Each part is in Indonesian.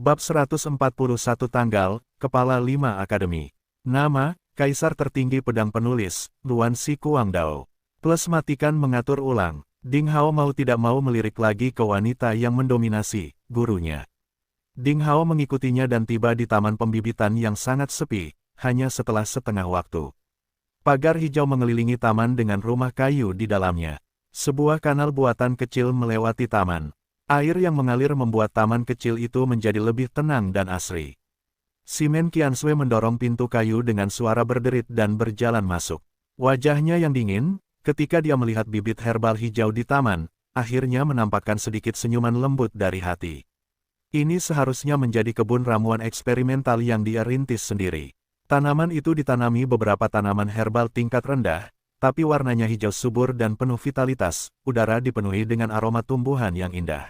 Bab 141 Tanggal, Kepala 5 Akademi. Nama, Kaisar Tertinggi Pedang Penulis, Luan Si Kuangdao. Plus matikan mengatur ulang. Ding Hao mau tidak mau melirik lagi ke wanita yang mendominasi, gurunya. Ding Hao mengikutinya dan tiba di taman pembibitan yang sangat sepi, hanya setelah setengah waktu. Pagar hijau mengelilingi taman dengan rumah kayu di dalamnya. Sebuah kanal buatan kecil melewati taman. Air yang mengalir membuat taman kecil itu menjadi lebih tenang dan asri. Simen Qiansui mendorong pintu kayu dengan suara berderit dan berjalan masuk. Wajahnya yang dingin, ketika dia melihat bibit herbal hijau di taman, akhirnya menampakkan sedikit senyuman lembut dari hati. Ini seharusnya menjadi kebun ramuan eksperimental yang dia rintis sendiri. Tanaman itu ditanami beberapa tanaman herbal tingkat rendah, tapi warnanya hijau subur dan penuh vitalitas, udara dipenuhi dengan aroma tumbuhan yang indah.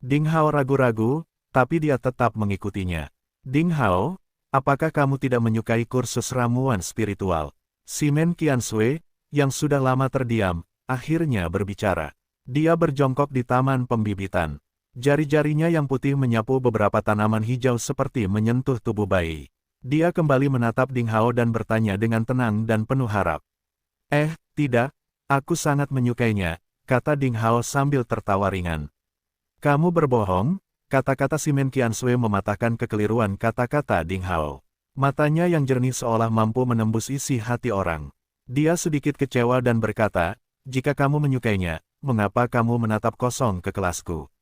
Ding Hao ragu-ragu, tapi dia tetap mengikutinya. Ding Hao, apakah kamu tidak menyukai kursus ramuan spiritual? Simen Qiansui, yang sudah lama terdiam, akhirnya berbicara. Dia berjongkok di taman pembibitan. Jari-jarinya yang putih menyapu beberapa tanaman hijau seperti menyentuh tubuh bayi. Dia kembali menatap Ding Hao dan bertanya dengan tenang dan penuh harap. Tidak, aku sangat menyukainya, kata Ding Hao sambil tertawa ringan. Kamu berbohong, kata-kata Simen Qiansui mematahkan kekeliruan kata-kata Ding Hao. Matanya yang jernih seolah mampu menembus isi hati orang. Dia sedikit kecewa dan berkata, jika kamu menyukainya, mengapa kamu menatap kosong ke kelasku?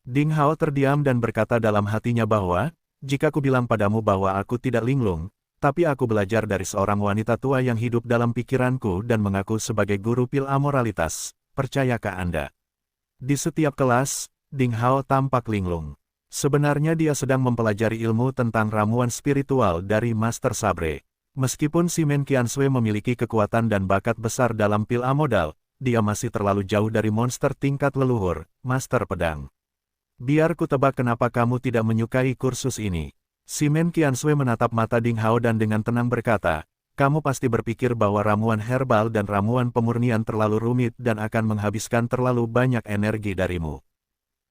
Ding Hao terdiam dan berkata dalam hatinya bahwa, jika ku bilang padamu bahwa aku tidak linglung, tapi aku belajar dari seorang wanita tua yang hidup dalam pikiranku dan mengaku sebagai guru pil amoralitas, percayakah Anda? Di setiap kelas, Ding Hao tampak linglung. Sebenarnya dia sedang mempelajari ilmu tentang ramuan spiritual dari Master Sabre. Meskipun Simen Qiansui memiliki kekuatan dan bakat besar dalam pil amodal, dia masih terlalu jauh dari monster tingkat leluhur, Master Pedang. Biar ku tebak kenapa kamu tidak menyukai kursus ini. Simen Qiansui menatap mata Ding Hao dan dengan tenang berkata, kamu pasti berpikir bahwa ramuan herbal dan ramuan pemurnian terlalu rumit dan akan menghabiskan terlalu banyak energi darimu.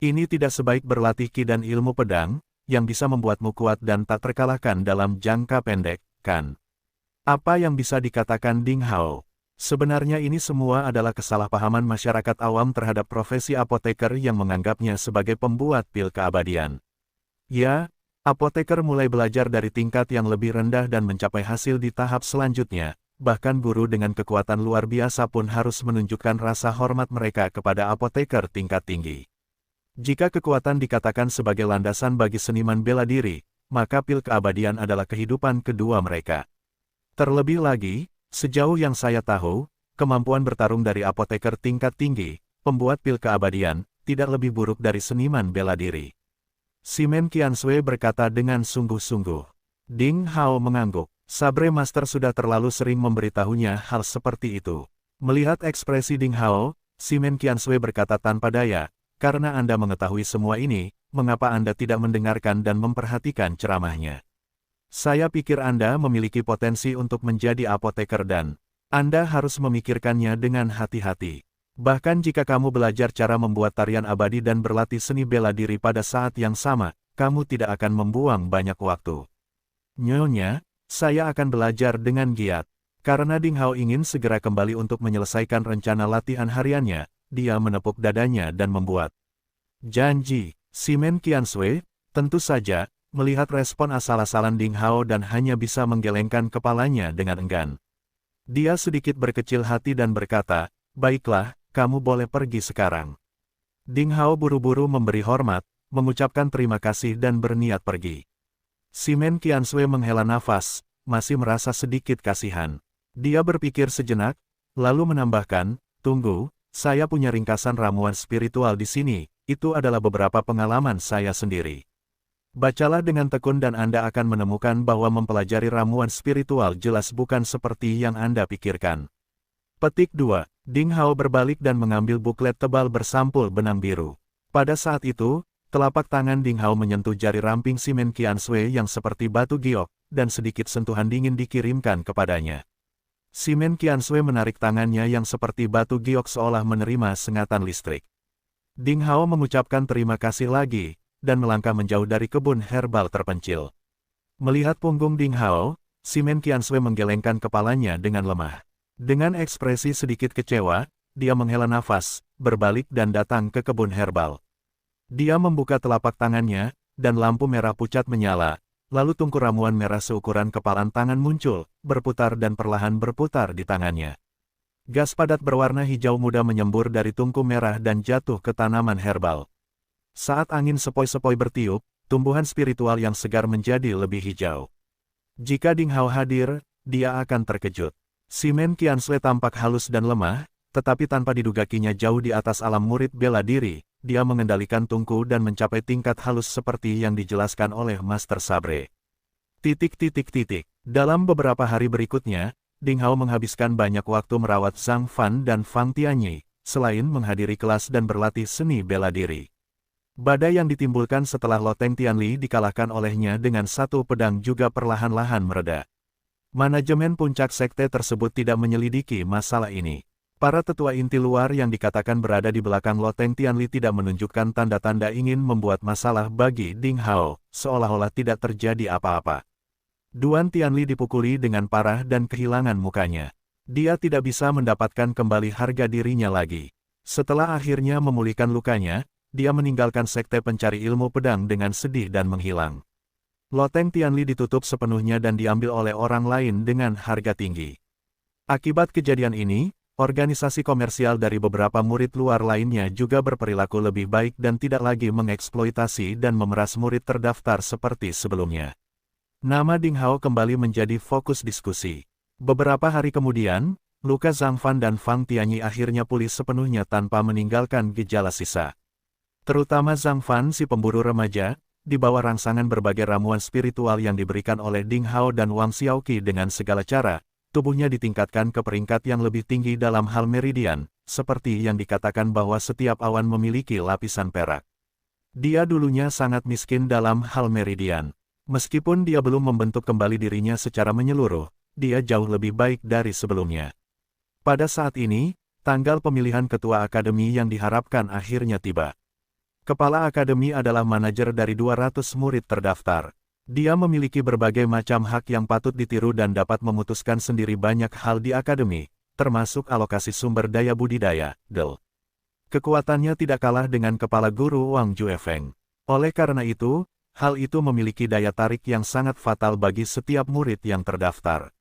Ini tidak sebaik berlatih ki dan ilmu pedang, yang bisa membuatmu kuat dan tak terkalahkan dalam jangka pendek, kan? Apa yang bisa dikatakan Ding Hao? Sebenarnya ini semua adalah kesalahpahaman masyarakat awam terhadap profesi apoteker yang menganggapnya sebagai pembuat pil keabadian. Ya, apoteker mulai belajar dari tingkat yang lebih rendah dan mencapai hasil di tahap selanjutnya, bahkan guru dengan kekuatan luar biasa pun harus menunjukkan rasa hormat mereka kepada apoteker tingkat tinggi. Jika kekuatan dikatakan sebagai landasan bagi seniman bela diri, maka pil keabadian adalah kehidupan kedua mereka. Terlebih lagi, sejauh yang saya tahu, kemampuan bertarung dari apoteker tingkat tinggi, pembuat pil keabadian, tidak lebih buruk dari seniman bela diri. Simen Qiansui berkata dengan sungguh-sungguh. Ding Hao mengangguk. Sabre Master sudah terlalu sering memberitahunya hal seperti itu. Melihat ekspresi Ding Hao, Simen Qiansui berkata tanpa daya, karena Anda mengetahui semua ini, mengapa Anda tidak mendengarkan dan memperhatikan ceramahnya? Saya pikir Anda memiliki potensi untuk menjadi apoteker dan Anda harus memikirkannya dengan hati-hati. Bahkan jika kamu belajar cara membuat tarian abadi dan berlatih seni bela diri pada saat yang sama, kamu tidak akan membuang banyak waktu. Nyonya, saya akan belajar dengan giat. Karena Ding Hao ingin segera kembali untuk menyelesaikan rencana latihan hariannya, dia menepuk dadanya dan membuat janji. Simen Qiansui, tentu saja, melihat respon asal-asalan Ding Hao dan hanya bisa menggelengkan kepalanya dengan enggan. Dia sedikit berkecil hati dan berkata, baiklah, kamu boleh pergi sekarang. Ding Hao buru-buru memberi hormat, mengucapkan terima kasih dan berniat pergi. Simen Qiansui menghela nafas, masih merasa sedikit kasihan. Dia berpikir sejenak, lalu menambahkan, tunggu, saya punya ringkasan ramuan spiritual di sini, itu adalah beberapa pengalaman saya sendiri. Bacalah dengan tekun dan Anda akan menemukan bahwa mempelajari ramuan spiritual jelas bukan seperti yang Anda pikirkan. Petik 2. Ding Hao berbalik dan mengambil buklet tebal bersampul benang biru. Pada saat itu, telapak tangan Ding Hao menyentuh jari ramping Simen Qiansui yang seperti batu giok, dan sedikit sentuhan dingin dikirimkan kepadanya. Simen Qiansui menarik tangannya yang seperti batu giok seolah menerima sengatan listrik. Ding Hao mengucapkan terima kasih lagi, dan melangkah menjauh dari kebun herbal terpencil. Melihat punggung Ding Hao, Simen Qiansui menggelengkan kepalanya dengan lemah. Dengan ekspresi sedikit kecewa, dia menghela nafas, berbalik dan datang ke kebun herbal. Dia membuka telapak tangannya, dan lampu merah pucat menyala, lalu tungku ramuan merah seukuran kepalan tangan muncul, berputar dan perlahan berputar di tangannya. Gas padat berwarna hijau muda menyembur dari tungku merah dan jatuh ke tanaman herbal. Saat angin sepoi-sepoi bertiup, tumbuhan spiritual yang segar menjadi lebih hijau. Jika Ding Hao hadir, dia akan terkejut. Simen Qiansui tampak halus dan lemah, tetapi tanpa didugakinya jauh di atas alam murid bela diri, dia mengendalikan tungku dan mencapai tingkat halus seperti yang dijelaskan oleh Master Sabre. Dalam beberapa hari berikutnya, Ding Hao menghabiskan banyak waktu merawat Zhang Fan dan Fang Tianyi, selain menghadiri kelas dan berlatih seni bela diri. Badai yang ditimbulkan setelah Loteng Tianli dikalahkan olehnya dengan satu pedang juga perlahan-lahan mereda. Manajemen puncak sekte tersebut tidak menyelidiki masalah ini. Para tetua inti luar yang dikatakan berada di belakang Loteng Tianli tidak menunjukkan tanda-tanda ingin membuat masalah bagi Ding Hao, seolah-olah tidak terjadi apa-apa. Duan Tianli dipukuli dengan parah dan kehilangan mukanya. Dia tidak bisa mendapatkan kembali harga dirinya lagi. Setelah akhirnya memulihkan lukanya, dia meninggalkan sekte pencari ilmu pedang dengan sedih dan menghilang. Loteng Tianli ditutup sepenuhnya dan diambil oleh orang lain dengan harga tinggi. Akibat kejadian ini, organisasi komersial dari beberapa murid luar lainnya juga berperilaku lebih baik dan tidak lagi mengeksploitasi dan memeras murid terdaftar seperti sebelumnya. Nama Ding Hao kembali menjadi fokus diskusi. Beberapa hari kemudian, luka Zhang Fan dan Fang Tianyi akhirnya pulih sepenuhnya tanpa meninggalkan gejala sisa. Terutama Zhang Fan si pemburu remaja, di bawah rangsangan berbagai ramuan spiritual yang diberikan oleh Ding Hao dan Wang Xiaoqi dengan segala cara, tubuhnya ditingkatkan ke peringkat yang lebih tinggi dalam hal meridian, seperti yang dikatakan bahwa setiap awan memiliki lapisan perak. Dia dulunya sangat miskin dalam hal meridian. Meskipun dia belum membentuk kembali dirinya secara menyeluruh, dia jauh lebih baik dari sebelumnya. Pada saat ini, tanggal pemilihan ketua akademi yang diharapkan akhirnya tiba. Kepala akademi adalah manajer dari 200 murid terdaftar. Dia memiliki berbagai macam hak yang patut ditiru dan dapat memutuskan sendiri banyak hal di akademi, termasuk alokasi sumber daya budidaya, DEL. Kekuatannya tidak kalah dengan kepala guru Wang Juefeng. Oleh karena itu, hal itu memiliki daya tarik yang sangat fatal bagi setiap murid yang terdaftar.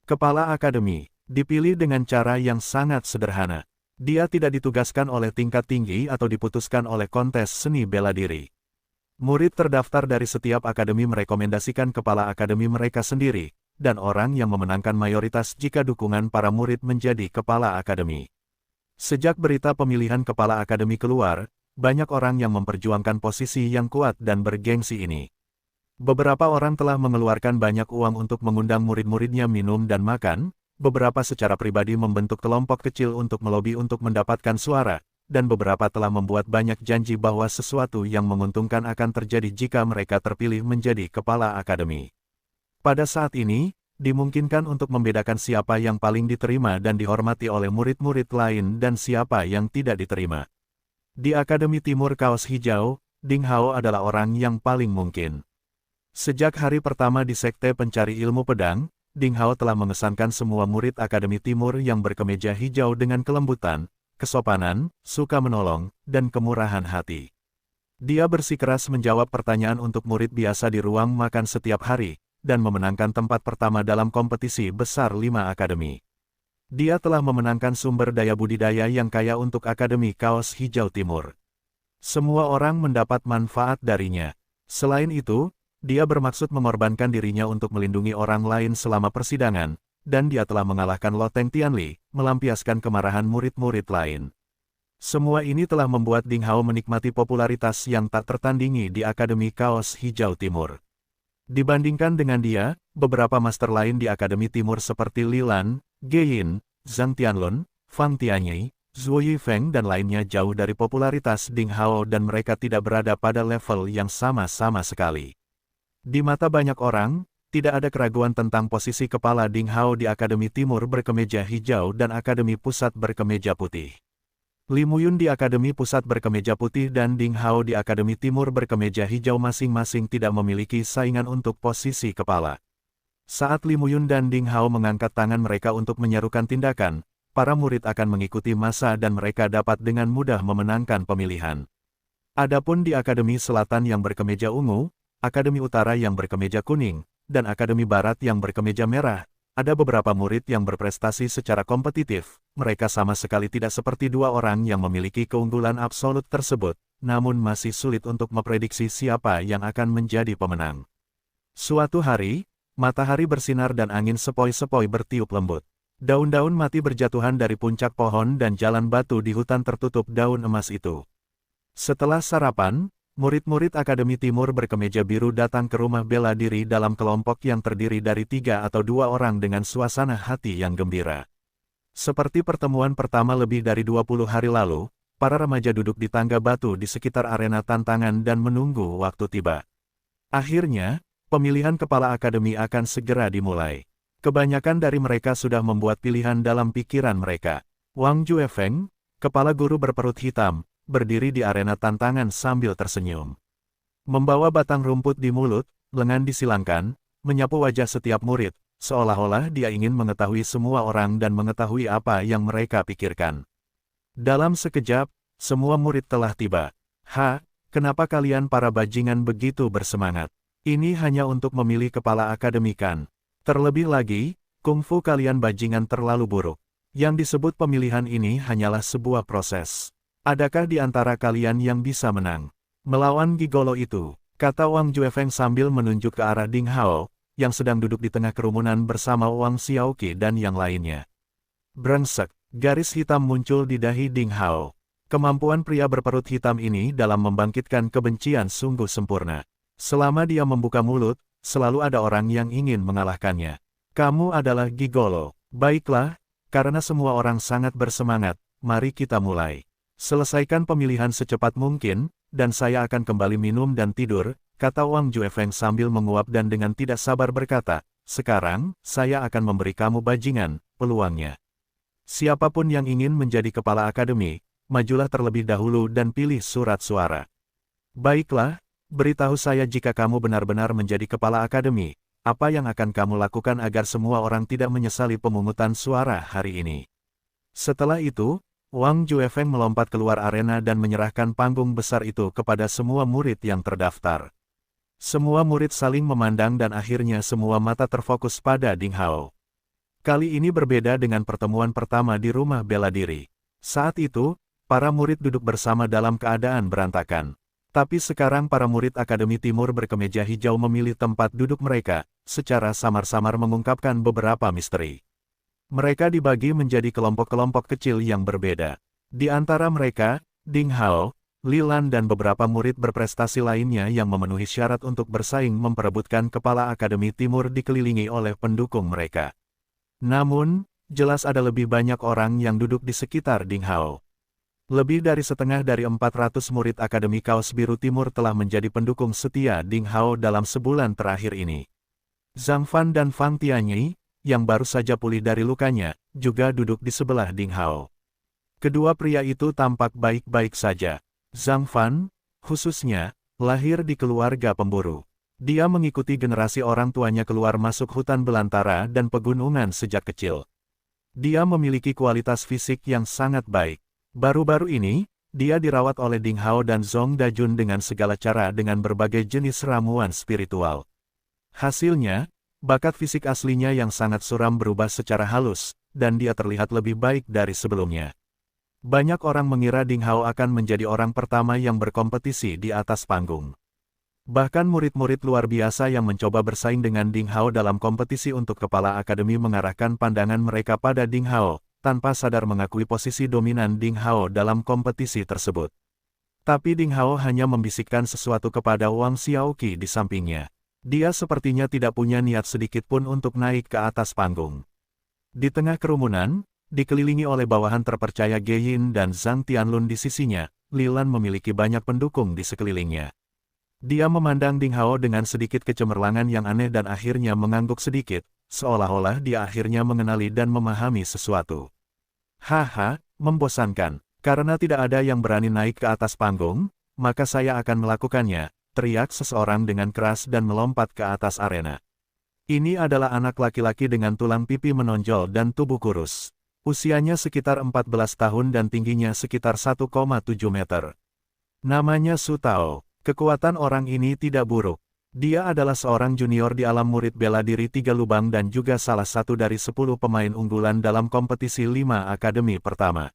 Kepala akademi dipilih dengan cara yang sangat sederhana. Dia tidak ditugaskan oleh tingkat tinggi atau diputuskan oleh kontes seni bela diri. Murid terdaftar dari setiap akademi merekomendasikan kepala akademi mereka sendiri, dan orang yang memenangkan mayoritas jika dukungan para murid menjadi kepala akademi. Sejak berita pemilihan kepala akademi keluar, banyak orang yang memperjuangkan posisi yang kuat dan bergengsi ini. Beberapa orang telah mengeluarkan banyak uang untuk mengundang murid-muridnya minum dan makan, beberapa secara pribadi membentuk kelompok kecil untuk melobi untuk mendapatkan suara, dan beberapa telah membuat banyak janji bahwa sesuatu yang menguntungkan akan terjadi jika mereka terpilih menjadi kepala akademi. Pada saat ini, dimungkinkan untuk membedakan siapa yang paling diterima dan dihormati oleh murid-murid lain dan siapa yang tidak diterima. Di Akademi Timur Kaos Hijau, Ding Hao adalah orang yang paling mungkin. Sejak hari pertama di Sekte Pencari Ilmu Pedang, Ding Hao telah mengesankan semua murid Akademi Timur yang berkemeja hijau dengan kelembutan, kesopanan, suka menolong, dan kemurahan hati. Dia bersikeras menjawab pertanyaan untuk murid biasa di ruang makan setiap hari, dan memenangkan tempat pertama dalam kompetisi besar 5 akademi. Dia telah memenangkan sumber daya budidaya yang kaya untuk Akademi Kaos Hijau Timur. Semua orang mendapat manfaat darinya. Selain itu, dia bermaksud mengorbankan dirinya untuk melindungi orang lain selama persidangan, dan dia telah mengalahkan Loteng Tianli, melampiaskan kemarahan murid-murid lain. Semua ini telah membuat Ding Hao menikmati popularitas yang tak tertandingi di Akademi Kaos Hijau Timur. Dibandingkan dengan dia, beberapa master lain di Akademi Timur seperti Li Lan, Ge Yin, Zhang Tianlun, Fang Tianyi, Zhuo Yifeng dan lainnya jauh dari popularitas Ding Hao dan mereka tidak berada pada level yang sama-sama sekali. Di mata banyak orang, tidak ada keraguan tentang posisi kepala Ding Hao di Akademi Timur berkemeja hijau dan Akademi Pusat berkemeja putih. Li Muyun di Akademi Pusat berkemeja putih dan Ding Hao di Akademi Timur berkemeja hijau masing-masing tidak memiliki saingan untuk posisi kepala. Saat Li Muyun dan Ding Hao mengangkat tangan mereka untuk menyerukan tindakan, para murid akan mengikuti masa dan mereka dapat dengan mudah memenangkan pemilihan. Adapun di Akademi Selatan yang berkemeja ungu, Akademi Utara yang berkemeja kuning, dan Akademi Barat yang berkemeja merah, ada beberapa murid yang berprestasi secara kompetitif. Mereka sama sekali tidak seperti dua orang yang memiliki keunggulan absolut tersebut, namun masih sulit untuk memprediksi siapa yang akan menjadi pemenang. Suatu hari, matahari bersinar dan angin sepoi-sepoi bertiup lembut. Daun-daun mati berjatuhan dari puncak pohon dan jalan batu di hutan tertutup daun emas itu. Setelah sarapan, murid-murid Akademi Timur berkemeja biru datang ke rumah bela diri dalam kelompok yang terdiri dari 3 atau 2 orang dengan suasana hati yang gembira. Seperti pertemuan pertama lebih dari 20 hari lalu, para remaja duduk di tangga batu di sekitar arena tantangan dan menunggu waktu tiba. Akhirnya, pemilihan kepala akademi akan segera dimulai. Kebanyakan dari mereka sudah membuat pilihan dalam pikiran mereka. Wang Juefeng, kepala guru berperut hitam, berdiri di arena tantangan sambil tersenyum. Membawa batang rumput di mulut, lengan disilangkan, menyapu wajah setiap murid, seolah-olah dia ingin mengetahui semua orang dan mengetahui apa yang mereka pikirkan. Dalam sekejap, semua murid telah tiba. Kenapa kalian para bajingan begitu bersemangat? Ini hanya untuk memilih kepala akademi kan? Terlebih lagi, kungfu kalian bajingan terlalu buruk. Yang disebut pemilihan ini hanyalah sebuah proses. Adakah di antara kalian yang bisa menang? Melawan gigolo itu, kata Wang Juefeng sambil menunjuk ke arah Ding Hao, yang sedang duduk di tengah kerumunan bersama Wang Xiaoqi dan yang lainnya. Brengsek, garis hitam muncul di dahi Ding Hao. Kemampuan pria berperut hitam ini dalam membangkitkan kebencian sungguh sempurna. Selama dia membuka mulut, selalu ada orang yang ingin mengalahkannya. Kamu adalah gigolo. Baiklah, karena semua orang sangat bersemangat, mari kita mulai. Selesaikan pemilihan secepat mungkin, dan saya akan kembali minum dan tidur, kata Wang Juefeng sambil menguap dan dengan tidak sabar berkata, sekarang, saya akan memberi kamu bajingan, peluangnya. Siapapun yang ingin menjadi kepala akademi, majulah terlebih dahulu dan pilih surat suara. Baiklah, beritahu saya jika kamu benar-benar menjadi kepala akademi, apa yang akan kamu lakukan agar semua orang tidak menyesali pemungutan suara hari ini. Setelah itu, Wang Juefeng melompat keluar arena dan menyerahkan panggung besar itu kepada semua murid yang terdaftar. Semua murid saling memandang dan akhirnya semua mata terfokus pada Ding Hao. Kali ini berbeda dengan pertemuan pertama di rumah bela diri. Saat itu, para murid duduk bersama dalam keadaan berantakan. Tapi sekarang para murid Akademi Timur berkemeja hijau memilih tempat duduk mereka, secara samar-samar mengungkapkan beberapa misteri. Mereka dibagi menjadi kelompok-kelompok kecil yang berbeda. Di antara mereka, Ding Hao, Li Lan dan beberapa murid berprestasi lainnya yang memenuhi syarat untuk bersaing memperebutkan kepala Akademi Timur dikelilingi oleh pendukung mereka. Namun, jelas ada lebih banyak orang yang duduk di sekitar Ding Hao. Lebih dari setengah dari 400 murid Akademi Kaos Biru Timur telah menjadi pendukung setia Ding Hao dalam sebulan terakhir ini. Zhang Fan dan Fang Tianyi, yang baru saja pulih dari lukanya, juga duduk di sebelah Ding Hao. Kedua pria itu tampak baik-baik saja. Zhang Fan, khususnya, lahir di keluarga pemburu. Dia mengikuti generasi orang tuanya keluar masuk hutan belantara dan pegunungan sejak kecil. Dia memiliki kualitas fisik yang sangat baik. Baru-baru ini, dia dirawat oleh Ding Hao dan Zhong Dajun dengan segala cara dengan berbagai jenis ramuan spiritual. Hasilnya, bakat fisik aslinya yang sangat suram berubah secara halus, dan dia terlihat lebih baik dari sebelumnya. Banyak orang mengira Ding Hao akan menjadi orang pertama yang berkompetisi di atas panggung. Bahkan murid-murid luar biasa yang mencoba bersaing dengan Ding Hao dalam kompetisi untuk kepala akademi mengarahkan pandangan mereka pada Ding Hao, tanpa sadar mengakui posisi dominan Ding Hao dalam kompetisi tersebut. Tapi Ding Hao hanya membisikkan sesuatu kepada Wang Xiaoqi di sampingnya. Dia sepertinya tidak punya niat sedikit pun untuk naik ke atas panggung. Di tengah kerumunan, dikelilingi oleh bawahan terpercaya Ge Yin dan Zhang Tianlun di sisinya, Li Lan memiliki banyak pendukung di sekelilingnya. Dia memandang Ding Hao dengan sedikit kecemerlangan yang aneh dan akhirnya mengangguk sedikit, seolah-olah dia akhirnya mengenali dan memahami sesuatu. Haha, membosankan, Karena tidak ada yang berani naik ke atas panggung, maka saya akan melakukannya, teriak seseorang dengan keras dan melompat ke atas arena. Ini adalah anak laki-laki dengan tulang pipi menonjol dan tubuh kurus. Usianya sekitar 14 tahun dan tingginya sekitar 1,7 meter. Namanya Su Tao. Kekuatan orang ini tidak buruk. Dia adalah seorang junior di alam murid bela diri 3 lubang dan juga salah satu dari 10 pemain unggulan dalam kompetisi 5 akademi pertama.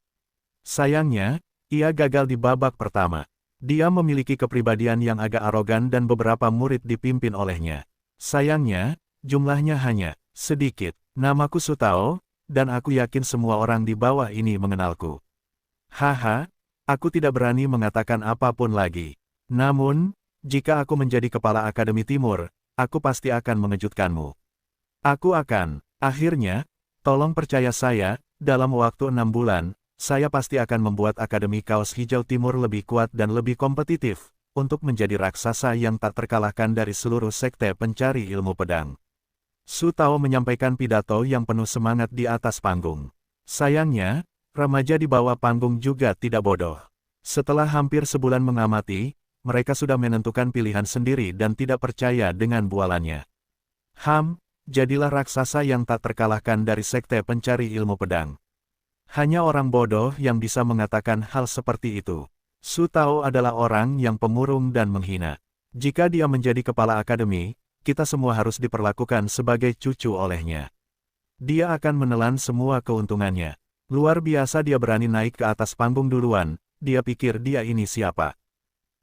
Sayangnya, ia gagal di babak pertama. Dia memiliki kepribadian yang agak arogan dan beberapa murid dipimpin olehnya. Sayangnya, jumlahnya hanya sedikit. Namaku Su Tao, dan aku yakin semua orang di bawah ini mengenalku. Haha, aku tidak berani mengatakan apapun lagi. Namun, jika aku menjadi kepala Akademi Timur, aku pasti akan mengejutkanmu. Akhirnya, tolong percaya saya, dalam waktu 6 bulan, saya pasti akan membuat Akademi Kaos Hijau Timur lebih kuat dan lebih kompetitif, untuk menjadi raksasa yang tak terkalahkan dari seluruh sekte pencari ilmu pedang. Su Tao menyampaikan pidato yang penuh semangat di atas panggung. Sayangnya, remaja di bawah panggung juga tidak bodoh. Setelah hampir sebulan mengamati, mereka sudah menentukan pilihan sendiri dan tidak percaya dengan bualannya. Jadilah raksasa yang tak terkalahkan dari sekte pencari ilmu pedang. Hanya orang bodoh yang bisa mengatakan hal seperti itu. Su Tao adalah orang yang pemurung dan menghina. Jika dia menjadi kepala akademi, kita semua harus diperlakukan sebagai cucu olehnya. Dia akan menelan semua keuntungannya. Luar biasa dia berani naik ke atas panggung duluan, dia pikir dia ini siapa?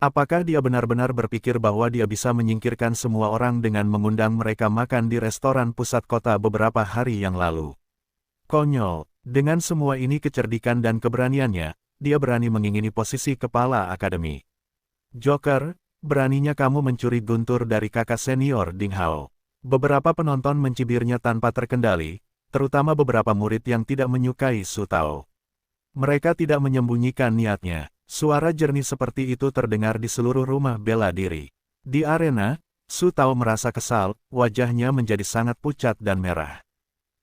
Apakah dia benar-benar berpikir bahwa dia bisa menyingkirkan semua orang dengan mengundang mereka makan di restoran pusat kota beberapa hari yang lalu? Konyol, dengan semua ini kecerdikan dan keberaniannya, dia berani mengingini posisi kepala akademi. Joker, beraninya kamu mencuri guntur dari kakak senior Ding Hao. Beberapa penonton mencibirnya tanpa terkendali, terutama beberapa murid yang tidak menyukai Su Tao. Mereka tidak menyembunyikan niatnya. Suara jernih seperti itu terdengar di seluruh rumah bela diri. Di arena, Su Tao merasa kesal, wajahnya menjadi sangat pucat dan merah.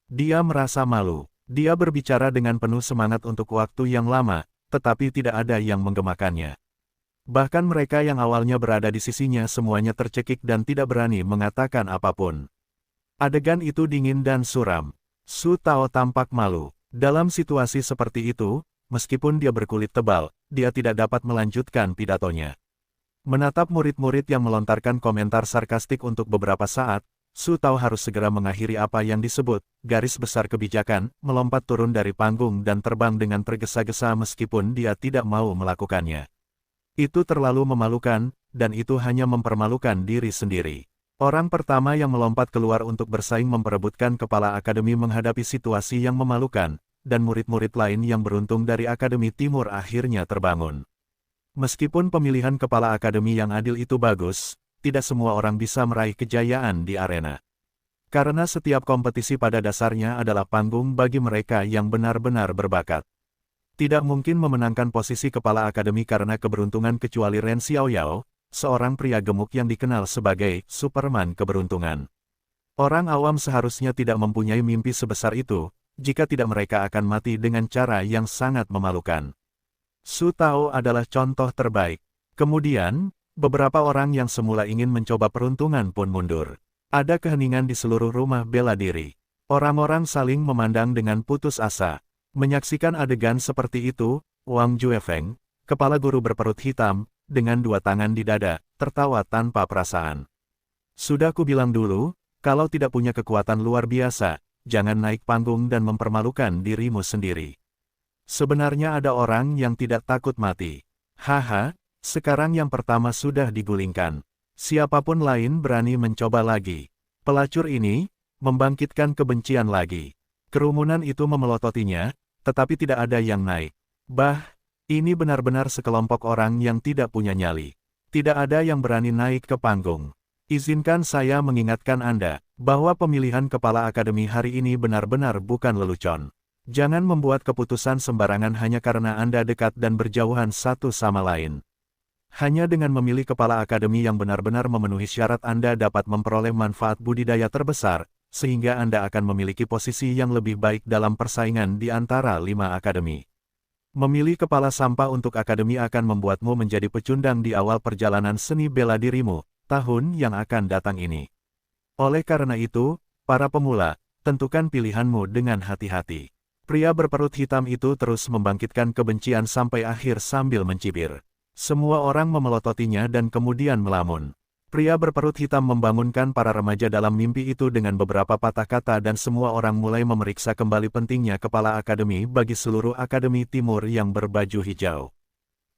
Dia merasa malu. Dia berbicara dengan penuh semangat untuk waktu yang lama, tetapi tidak ada yang menggemakannya. Bahkan mereka yang awalnya berada di sisinya semuanya tercekik dan tidak berani mengatakan apapun. Adegan itu dingin dan suram. Su Tao tampak malu. Dalam situasi seperti itu, meskipun dia berkulit tebal, dia tidak dapat melanjutkan pidatonya. Menatap murid-murid yang melontarkan komentar sarkastik untuk beberapa saat, Su Tao harus segera mengakhiri apa yang disebut garis besar kebijakan, melompat turun dari panggung dan terbang dengan tergesa-gesa meskipun dia tidak mau melakukannya. Itu terlalu memalukan, dan itu hanya mempermalukan diri sendiri. Orang pertama yang melompat keluar untuk bersaing memperebutkan kepala akademi menghadapi situasi yang memalukan, dan murid-murid lain yang beruntung dari Akademi Timur akhirnya terbangun. Meskipun pemilihan kepala akademi yang adil itu bagus, tidak semua orang bisa meraih kejayaan di arena. Karena setiap kompetisi pada dasarnya adalah panggung bagi mereka yang benar-benar berbakat. Tidak mungkin memenangkan posisi kepala akademi karena keberuntungan kecuali Ren Xiaoyao, seorang pria gemuk yang dikenal sebagai Superman keberuntungan. Orang awam seharusnya tidak mempunyai mimpi sebesar itu, jika tidak mereka akan mati dengan cara yang sangat memalukan. Su Tao adalah contoh terbaik. Kemudian, beberapa orang yang semula ingin mencoba peruntungan pun mundur. Ada keheningan di seluruh rumah bela diri. Orang-orang saling memandang dengan putus asa. Menyaksikan adegan seperti itu, Wang Juefeng, kepala guru berperut hitam, dengan 2 tangan di dada, tertawa tanpa perasaan. Sudah kubilang dulu, kalau tidak punya kekuatan luar biasa, jangan naik panggung dan mempermalukan dirimu sendiri. Sebenarnya ada orang yang tidak takut mati. Haha. Sekarang yang pertama sudah digulingkan. Siapapun lain berani mencoba lagi. Pelacur ini membangkitkan kebencian lagi. Kerumunan itu memelototinya, tetapi tidak ada yang naik. Ini benar-benar sekelompok orang yang tidak punya nyali. Tidak ada yang berani naik ke panggung. Izinkan saya mengingatkan Anda, bahwa pemilihan kepala akademi hari ini benar-benar bukan lelucon. Jangan membuat keputusan sembarangan hanya karena Anda dekat dan berjauhan satu sama lain. Hanya dengan memilih kepala akademi yang benar-benar memenuhi syarat Anda dapat memperoleh manfaat budidaya terbesar, sehingga Anda akan memiliki posisi yang lebih baik dalam persaingan di antara 5 akademi. Memilih kepala sampah untuk akademi akan membuatmu menjadi pecundang di awal perjalanan seni bela dirimu, tahun yang akan datang ini. Oleh karena itu, para pemula, tentukan pilihanmu dengan hati-hati. Pria berperut hitam itu terus membangkitkan kebencian sampai akhir sambil mencibir. Semua orang memelototinya dan kemudian melamun. Pria berperut hitam membangunkan para remaja dalam mimpi itu dengan beberapa patah kata dan semua orang mulai memeriksa kembali pentingnya kepala akademi bagi seluruh akademi timur yang berbaju hijau.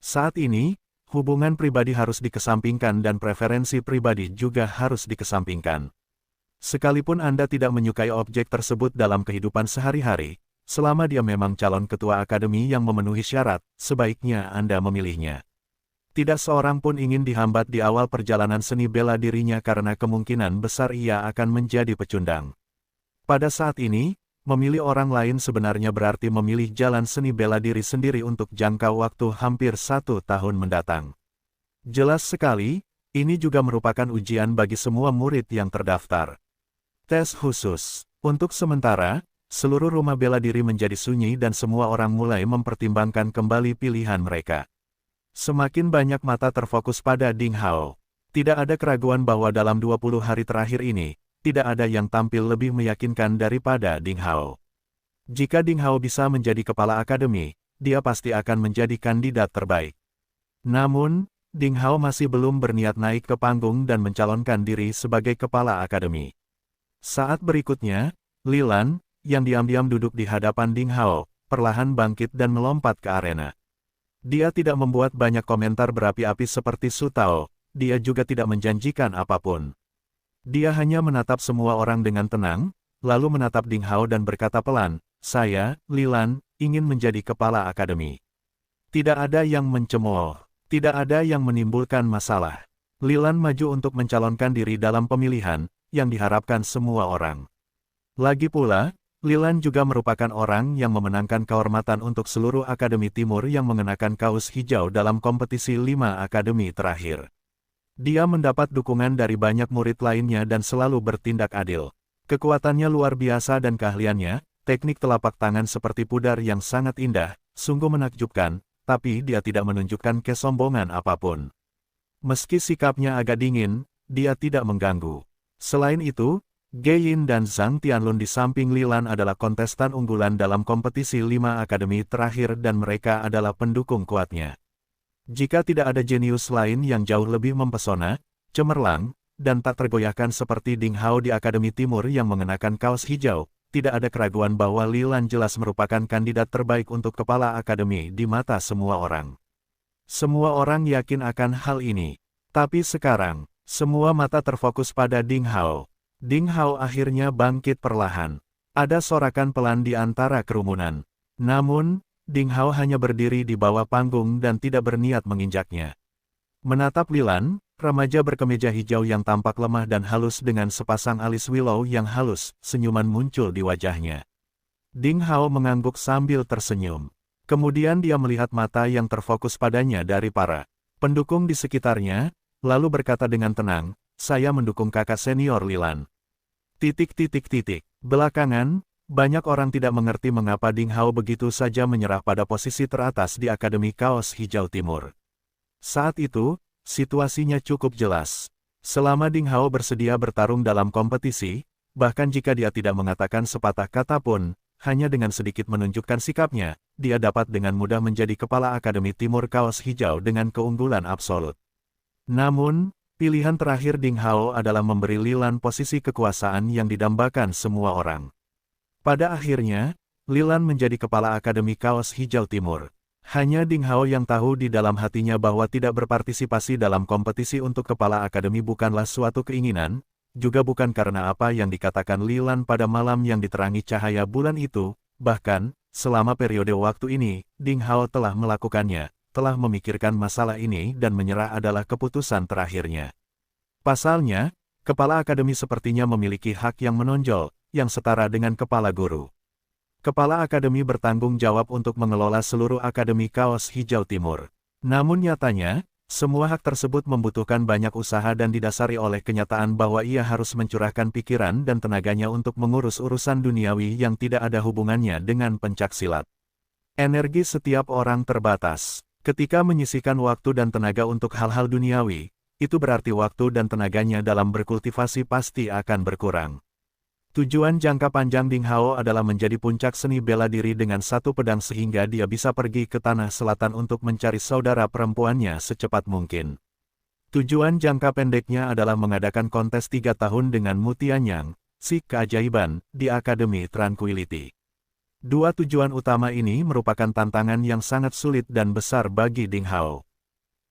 Saat ini, hubungan pribadi harus dikesampingkan dan preferensi pribadi juga harus dikesampingkan. Sekalipun Anda tidak menyukai objek tersebut dalam kehidupan sehari-hari, selama dia memang calon ketua akademi yang memenuhi syarat, sebaiknya Anda memilihnya. Tidak seorang pun ingin dihambat di awal perjalanan seni bela dirinya karena kemungkinan besar ia akan menjadi pecundang. Pada saat ini, memilih orang lain sebenarnya berarti memilih jalan seni bela diri sendiri untuk jangka waktu hampir 1 tahun mendatang. Jelas sekali, ini juga merupakan ujian bagi semua murid yang terdaftar. Tes khusus. Untuk sementara, seluruh rumah bela diri menjadi sunyi dan semua orang mulai mempertimbangkan kembali pilihan mereka. Semakin banyak mata terfokus pada Ding Hao. Tidak ada keraguan bahwa dalam 20 hari terakhir ini, tidak ada yang tampil lebih meyakinkan daripada Ding Hao. Jika Ding Hao bisa menjadi kepala akademi, dia pasti akan menjadi kandidat terbaik. Namun, Ding Hao masih belum berniat naik ke panggung dan mencalonkan diri sebagai kepala akademi. Saat berikutnya, Li Lan, yang diam-diam duduk di hadapan Ding Hao, perlahan bangkit dan melompat ke arena. Dia tidak membuat banyak komentar berapi-api seperti Su Tao, dia juga tidak menjanjikan apapun. Dia hanya menatap semua orang dengan tenang, lalu menatap Ding Hao dan berkata pelan, "Saya, Li Lan, ingin menjadi kepala akademi." Tidak ada yang mencemooh, tidak ada yang menimbulkan masalah. Li Lan maju untuk mencalonkan diri dalam pemilihan, yang diharapkan semua orang. Lagi pula, Li Lan juga merupakan orang yang memenangkan kehormatan untuk seluruh Akademi Timur yang mengenakan kaos hijau dalam kompetisi 5 akademi terakhir. Dia mendapat dukungan dari banyak murid lainnya dan selalu bertindak adil. Kekuatannya luar biasa dan keahliannya, teknik telapak tangan seperti pudar yang sangat indah, sungguh menakjubkan, tapi dia tidak menunjukkan kesombongan apapun. Meski sikapnya agak dingin, dia tidak mengganggu. Selain itu, Ge Yin dan Zhang Tianlun di samping Li Lan adalah kontestan unggulan dalam kompetisi 5 akademi terakhir dan mereka adalah pendukung kuatnya. Jika tidak ada jenius lain yang jauh lebih mempesona, cemerlang, dan tak tergoyahkan seperti Ding Hao di Akademi Timur yang mengenakan kaos hijau, tidak ada keraguan bahwa Li Lan jelas merupakan kandidat terbaik untuk kepala akademi di mata semua orang. Semua orang yakin akan hal ini. Tapi sekarang, semua mata terfokus pada Ding Hao. Ding Hao akhirnya bangkit perlahan. Ada sorakan pelan di antara kerumunan. Namun, Ding Hao hanya berdiri di bawah panggung dan tidak berniat menginjaknya. Menatap Li Lan, remaja berkemeja hijau yang tampak lemah dan halus dengan sepasang alis willow yang halus, senyuman muncul di wajahnya. Ding Hao mengangguk sambil tersenyum. Kemudian dia melihat mata yang terfokus padanya dari para pendukung di sekitarnya, lalu berkata dengan tenang, "Saya mendukung kakak senior Li Lan." Belakangan, banyak orang tidak mengerti mengapa Ding Hao begitu saja menyerah pada posisi teratas di Akademi Kaos Hijau Timur. Saat itu, situasinya cukup jelas. Selama Ding Hao bersedia bertarung dalam kompetisi, bahkan jika dia tidak mengatakan sepatah kata pun, hanya dengan sedikit menunjukkan sikapnya, dia dapat dengan mudah menjadi kepala Akademi Timur Kaos Hijau dengan keunggulan absolut. Namun, pilihan terakhir Ding Hao adalah memberi Li Lan posisi kekuasaan yang didambakan semua orang. Pada akhirnya, Li Lan menjadi kepala Akademi Kaos Hijau Timur. Hanya Ding Hao yang tahu di dalam hatinya bahwa tidak berpartisipasi dalam kompetisi untuk kepala akademi bukanlah suatu keinginan, juga bukan karena apa yang dikatakan Li Lan pada malam yang diterangi cahaya bulan itu, bahkan, selama periode waktu ini, Ding Hao telah melakukannya, telah memikirkan masalah ini dan menyerah adalah keputusan terakhirnya. Pasalnya, kepala akademi sepertinya memiliki hak yang menonjol, yang setara dengan kepala guru. Kepala akademi bertanggung jawab untuk mengelola seluruh Akademi Kaos Hijau Timur. Namun nyatanya, semua hak tersebut membutuhkan banyak usaha dan didasari oleh kenyataan bahwa ia harus mencurahkan pikiran dan tenaganya untuk mengurus urusan duniawi yang tidak ada hubungannya dengan pencaksilat. Energi setiap orang terbatas. Ketika menyisihkan waktu dan tenaga untuk hal-hal duniawi, itu berarti waktu dan tenaganya dalam berkultivasi pasti akan berkurang. Tujuan jangka panjang Ding Hao adalah menjadi puncak seni bela diri dengan satu pedang sehingga dia bisa pergi ke tanah selatan untuk mencari saudara perempuannya secepat mungkin. Tujuan jangka pendeknya adalah mengadakan kontes 3 tahun dengan Mu Tianyang, si keajaiban, di Akademi Tranquility. Dua tujuan utama ini merupakan tantangan yang sangat sulit dan besar bagi Ding Hao.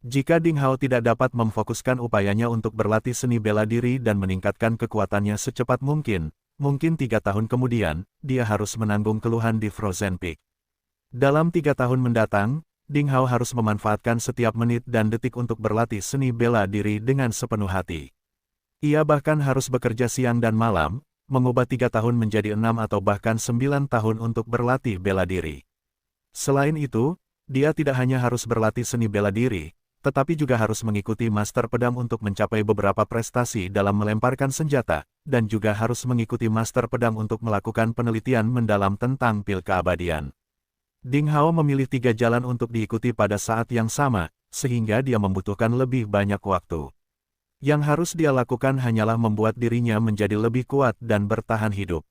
Jika Ding Hao tidak dapat memfokuskan upayanya untuk berlatih seni bela diri dan meningkatkan kekuatannya secepat mungkin 3 tahun kemudian, dia harus menanggung keluhan di Frozen Peak. Dalam 3 tahun mendatang, Ding Hao harus memanfaatkan setiap menit dan detik untuk berlatih seni bela diri dengan sepenuh hati. Ia bahkan harus bekerja siang dan malam, mengubah 3 tahun menjadi 6 atau bahkan 9 tahun untuk berlatih bela diri. Selain itu, dia tidak hanya harus berlatih seni bela diri, tetapi juga harus mengikuti master pedang untuk mencapai beberapa prestasi dalam melemparkan senjata, dan juga harus mengikuti master pedang untuk melakukan penelitian mendalam tentang pil keabadian. Ding Hao memilih 3 jalan untuk diikuti pada saat yang sama, sehingga dia membutuhkan lebih banyak waktu. Yang harus dia lakukan hanyalah membuat dirinya menjadi lebih kuat dan bertahan hidup.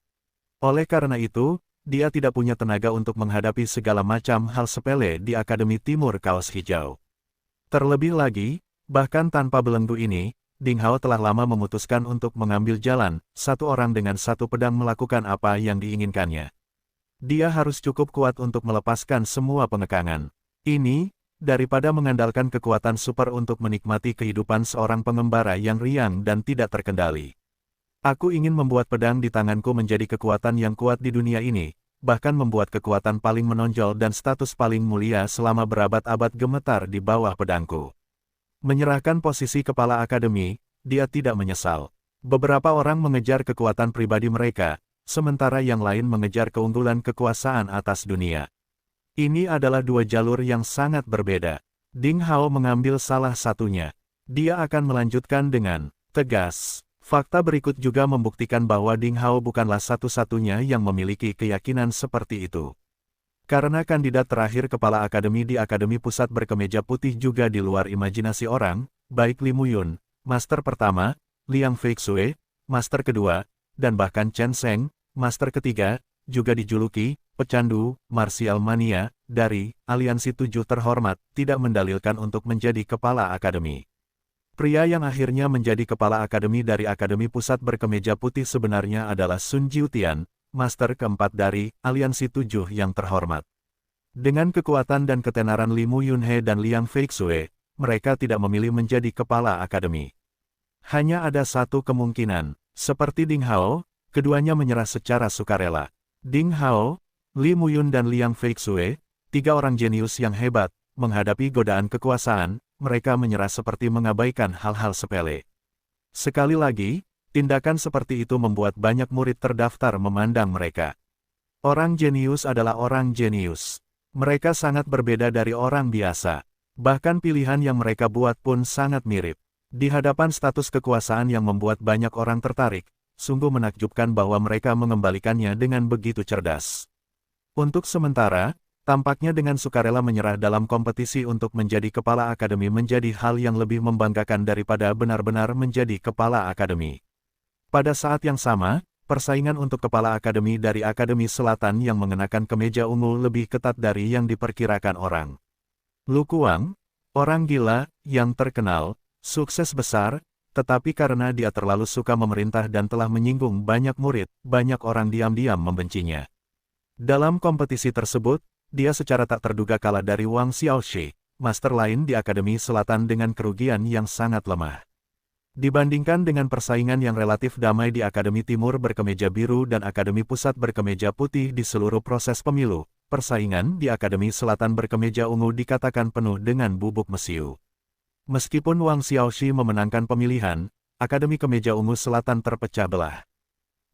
Oleh karena itu, dia tidak punya tenaga untuk menghadapi segala macam hal sepele di Akademi Timur Kaos Hijau. Terlebih lagi, bahkan tanpa belenggu ini, Ding Hao telah lama memutuskan untuk mengambil jalan, satu orang dengan satu pedang melakukan apa yang diinginkannya. Dia harus cukup kuat untuk melepaskan semua pengekangan. Ini, daripada mengandalkan kekuatan super untuk menikmati kehidupan seorang pengembara yang riang dan tidak terkendali. Aku ingin membuat pedang di tanganku menjadi kekuatan yang kuat di dunia ini, bahkan membuat kekuatan paling menonjol dan status paling mulia selama berabad-abad gemetar di bawah pedangku. Menyerahkan posisi kepala akademi, dia tidak menyesal. Beberapa orang mengejar kekuatan pribadi mereka, sementara yang lain mengejar keunggulan kekuasaan atas dunia. Ini adalah 2 jalur yang sangat berbeda. Ding Hao mengambil salah satunya. Dia akan melanjutkan dengan tegas. Fakta berikut juga membuktikan bahwa Ding Hao bukanlah satu-satunya yang memiliki keyakinan seperti itu. Karena kandidat terakhir kepala akademi di Akademi Pusat Berkemeja Putih juga di luar imajinasi orang, baik Li Muyun, master pertama, Liang Feixue, master kedua, dan bahkan Chen Sheng, master ketiga, juga dijuluki pecandu martial mania dari Aliansi 7 terhormat, tidak mendalilkan untuk menjadi kepala akademi. Pria yang akhirnya menjadi kepala akademi dari Akademi Pusat Berkemeja Putih sebenarnya adalah Sun Jiutian, master keempat dari Aliansi 7 yang terhormat. Dengan kekuatan dan ketenaran Li Muyunhe dan Liang Feixue, mereka tidak memilih menjadi kepala akademi. Hanya ada satu kemungkinan, seperti Ding Hao, keduanya menyerah secara sukarela. Ding Hao, Li Muyun dan Liang Feixue, 3 orang jenius yang hebat, menghadapi godaan kekuasaan, mereka menyerah seperti mengabaikan hal-hal sepele. Sekali lagi, tindakan seperti itu membuat banyak murid terdaftar memandang mereka. Orang jenius adalah orang jenius. Mereka sangat berbeda dari orang biasa. Bahkan pilihan yang mereka buat pun sangat mirip. Di hadapan status kekuasaan yang membuat banyak orang tertarik, sungguh menakjubkan bahwa mereka mengembalikannya dengan begitu cerdas. Untuk sementara, tampaknya dengan sukarela menyerah dalam kompetisi untuk menjadi kepala akademi menjadi hal yang lebih membanggakan daripada benar-benar menjadi kepala akademi. Pada saat yang sama, persaingan untuk kepala akademi dari Akademi Selatan yang mengenakan kemeja ungu lebih ketat dari yang diperkirakan orang. Lu Kuang, orang gila, yang terkenal, sukses besar, tetapi karena dia terlalu suka memerintah dan telah menyinggung banyak murid, banyak orang diam-diam membencinya. Dalam kompetisi tersebut, dia secara tak terduga kalah dari Wang Xiaoxi, master lain di Akademi Selatan dengan kerugian yang sangat lemah. Dibandingkan dengan persaingan yang relatif damai di Akademi Timur Berkemeja Biru dan Akademi Pusat Berkemeja Putih di seluruh proses pemilu, persaingan di Akademi Selatan Berkemeja Ungu dikatakan penuh dengan bubuk mesiu. Meskipun Wang Xiaoxi memenangkan pemilihan, Akademi Kemeja Ungu Selatan terpecah belah.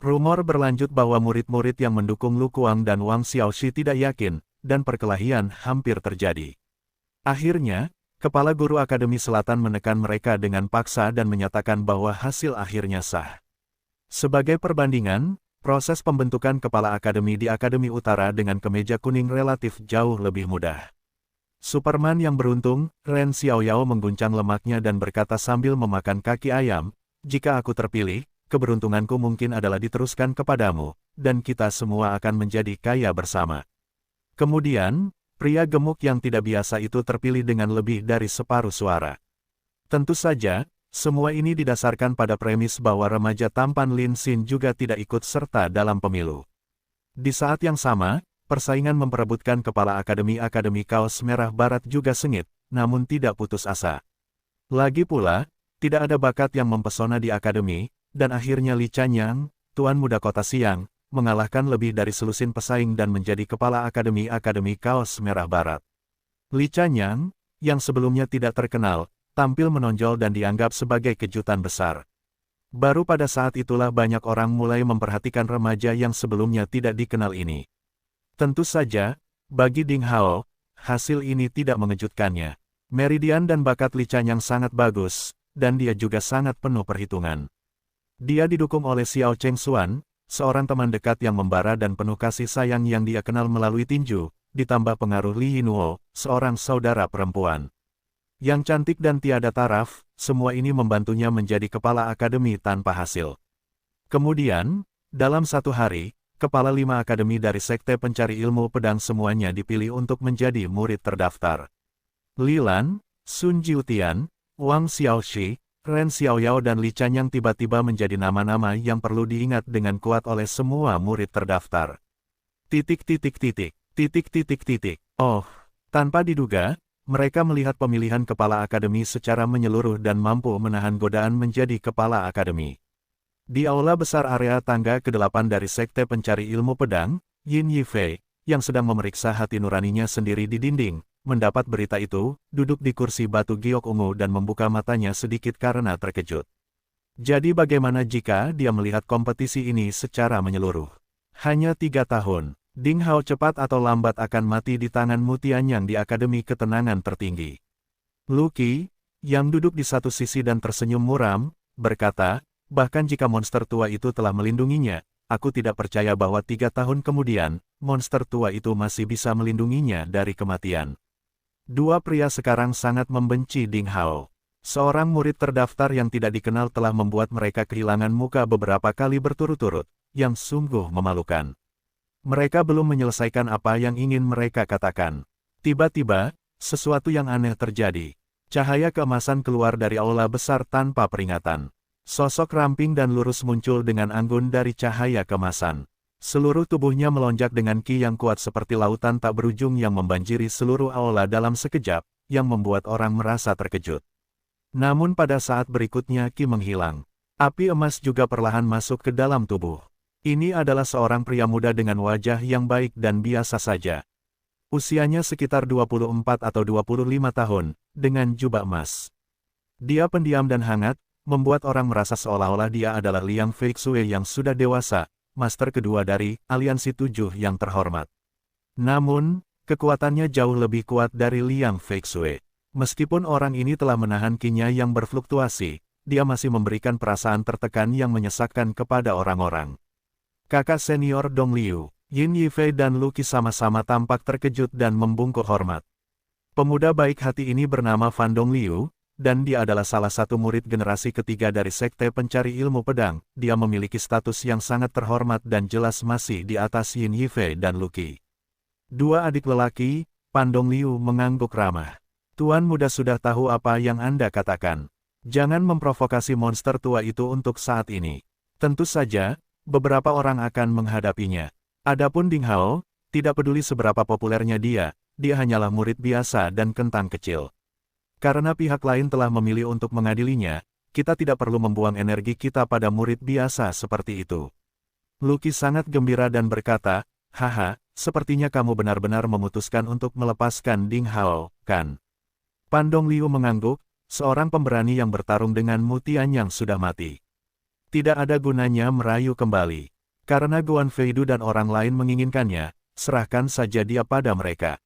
Rumor berlanjut bahwa murid-murid yang mendukung Lu Kuang dan Wang Xiaoxi tidak yakin, dan perkelahian hampir terjadi. Akhirnya, Kepala Guru Akademi Selatan menekan mereka dengan paksa dan menyatakan bahwa hasil akhirnya sah. Sebagai perbandingan, proses pembentukan kepala akademi di Akademi Utara dengan kemeja kuning relatif jauh lebih mudah. Superman yang beruntung, Ren Xiaoyao mengguncang lemaknya dan berkata sambil memakan kaki ayam, jika aku terpilih, keberuntunganku mungkin adalah diteruskan kepadamu, dan kita semua akan menjadi kaya bersama. Kemudian, pria gemuk yang tidak biasa itu terpilih dengan lebih dari separuh suara. Tentu saja, semua ini didasarkan pada premis bahwa remaja tampan Lin Xin juga tidak ikut serta dalam pemilu. Di saat yang sama, persaingan memperebutkan kepala Akademi Kaos Merah Barat juga sengit, namun tidak putus asa. Lagi pula, tidak ada bakat yang mempesona di akademi, dan akhirnya Li Chanyang, tuan muda kota siang, mengalahkan lebih dari selusin pesaing dan menjadi kepala Akademi Kaos Merah Barat. Li Chanyang, yang sebelumnya tidak terkenal, tampil menonjol dan dianggap sebagai kejutan besar. Baru pada saat itulah banyak orang mulai memperhatikan remaja yang sebelumnya tidak dikenal ini. Tentu saja, bagi Ding Hao, hasil ini tidak mengejutkannya. Meridian dan bakat Li Chanyang sangat bagus, dan dia juga sangat penuh perhitungan. Dia didukung oleh Xiao Cheng Xuan, seorang teman dekat yang membara dan penuh kasih sayang yang dia kenal melalui tinju, ditambah pengaruh Li Yinhuo, seorang saudara perempuan. Yang cantik dan tiada taraf, semua ini membantunya menjadi kepala akademi tanpa hasil. Kemudian, dalam satu hari, kepala 5 akademi dari Sekte Pencari Ilmu Pedang semuanya dipilih untuk menjadi murid terdaftar. Li Lan, Sun Jiutian, Wang Xiaoxi, Ren Xiaoyao dan Li Chanyang tiba-tiba menjadi nama-nama yang perlu diingat dengan kuat oleh semua murid terdaftar. Oh, tanpa diduga, mereka melihat pemilihan kepala akademi secara menyeluruh dan mampu menahan godaan menjadi kepala akademi. Di aula besar area tangga ke-8 dari Sekte Pencari Ilmu Pedang, Yin Yifei, yang sedang memeriksa hati nuraninya sendiri di dinding, mendapat berita itu, duduk di kursi batu giok ungu dan membuka matanya sedikit karena terkejut. Jadi bagaimana jika dia melihat kompetisi ini secara menyeluruh? Hanya 3 tahun, Ding Hao cepat atau lambat akan mati di tangan Mu Tianyang di Akademi Ketenangan Tertinggi. Lucky, yang duduk di satu sisi dan tersenyum muram, berkata, bahkan jika monster tua itu telah melindunginya, aku tidak percaya bahwa 3 tahun kemudian, monster tua itu masih bisa melindunginya dari kematian. Dua pria sekarang sangat membenci Ding Hao. Seorang murid terdaftar yang tidak dikenal telah membuat mereka kehilangan muka beberapa kali berturut-turut, yang sungguh memalukan. Mereka belum menyelesaikan apa yang ingin mereka katakan. Tiba-tiba, sesuatu yang aneh terjadi. Cahaya keemasan keluar dari aula besar tanpa peringatan. Sosok ramping dan lurus muncul dengan anggun dari cahaya kemasan. Seluruh tubuhnya melonjak dengan ki yang kuat seperti lautan tak berujung yang membanjiri seluruh aula dalam sekejap, yang membuat orang merasa terkejut. Namun pada saat berikutnya ki menghilang. Api emas juga perlahan masuk ke dalam tubuh. Ini adalah seorang pria muda dengan wajah yang baik dan biasa saja. Usianya sekitar 24 atau 25 tahun, dengan jubah emas. Dia pendiam dan hangat, membuat orang merasa seolah-olah dia adalah Liang Feixue yang sudah dewasa, master kedua dari Aliansi 7 yang terhormat. Namun, kekuatannya jauh lebih kuat dari Liang Feixue. Meskipun orang ini telah menahan ki-nya yang berfluktuasi, dia masih memberikan perasaan tertekan yang menyesakkan kepada orang-orang. Kakak senior Dong Liu, Yin Yifei dan Lucky sama-sama tampak terkejut dan membungkuk hormat. Pemuda baik hati ini bernama Fan Dong Liu, dan dia adalah salah satu murid generasi ketiga dari Sekte Pencari Ilmu Pedang. Dia memiliki status yang sangat terhormat dan jelas masih di atas Yin Yifei dan Lucky. Dua adik lelaki, Fan Dong Liu mengangguk ramah. Tuan muda sudah tahu apa yang Anda katakan. Jangan memprovokasi monster tua itu untuk saat ini. Tentu saja, beberapa orang akan menghadapinya. Adapun Ding Hao, tidak peduli seberapa populernya dia hanyalah murid biasa dan kentang kecil. Karena pihak lain telah memilih untuk mengadilinya, kita tidak perlu membuang energi kita pada murid biasa seperti itu. Lucky sangat gembira dan berkata, haha, sepertinya kamu benar-benar memutuskan untuk melepaskan Ding Hao, kan? Fan Dong Liu mengangguk, seorang pemberani yang bertarung dengan Mu Tianyang sudah mati. Tidak ada gunanya merayu kembali. Karena Guan Feidu dan orang lain menginginkannya, serahkan saja dia pada mereka.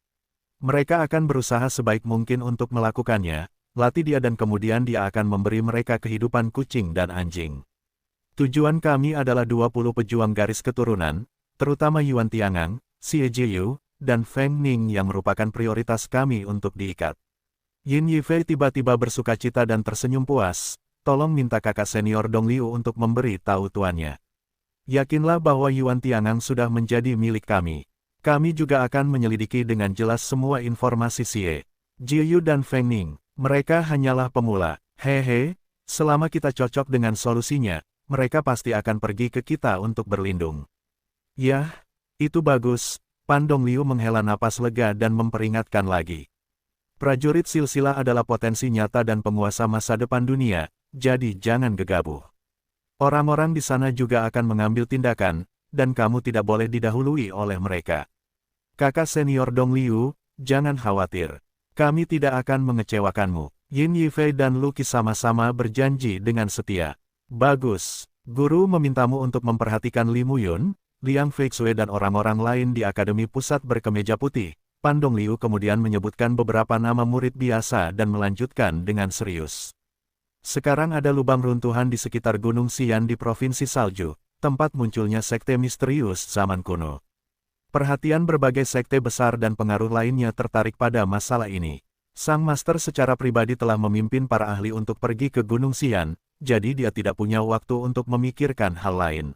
Mereka akan berusaha sebaik mungkin untuk melakukannya, latih dia dan kemudian dia akan memberi mereka kehidupan kucing dan anjing. Tujuan kami adalah 20 pejuang garis keturunan, terutama Yuan Tiangang, Xie Jiyu, dan Feng Ning yang merupakan prioritas kami untuk diikat. Yin Yifei tiba-tiba bersukacita dan tersenyum puas. Tolong minta kakak senior Dong Liu untuk memberi tahu tuannya. Yakinlah bahwa Yuan Tiangang sudah menjadi milik kami. Kami juga akan menyelidiki dengan jelas semua informasi Xie Jiyu dan Feng Ning. Mereka hanyalah pemula. Hehe, selama kita cocok dengan solusinya, mereka pasti akan pergi ke kita untuk berlindung. Yah, itu bagus. Pan Dong Liu menghela napas lega dan memperingatkan lagi. Prajurit silsilah adalah potensi nyata dan penguasa masa depan dunia. Jadi jangan gegabah. Orang-orang di sana juga akan mengambil tindakan, dan kamu tidak boleh didahului oleh mereka. Kakak senior Dong Liu, jangan khawatir. Kami tidak akan mengecewakanmu. Yin Yifei dan Luqi sama-sama berjanji dengan setia. Bagus. Guru memintamu untuk memperhatikan Li Muyun, Liang Feixue dan orang-orang lain di Akademi Pusat Berkemeja Putih. Pan Dong Liu kemudian menyebutkan beberapa nama murid biasa dan melanjutkan dengan serius. Sekarang ada lubang runtuhan di sekitar Gunung Xian di Provinsi Salju, tempat munculnya sekte misterius zaman kuno. Perhatian berbagai sekte besar dan pengaruh lainnya tertarik pada masalah ini. Sang master secara pribadi telah memimpin para ahli untuk pergi ke Gunung Xian, jadi dia tidak punya waktu untuk memikirkan hal lain.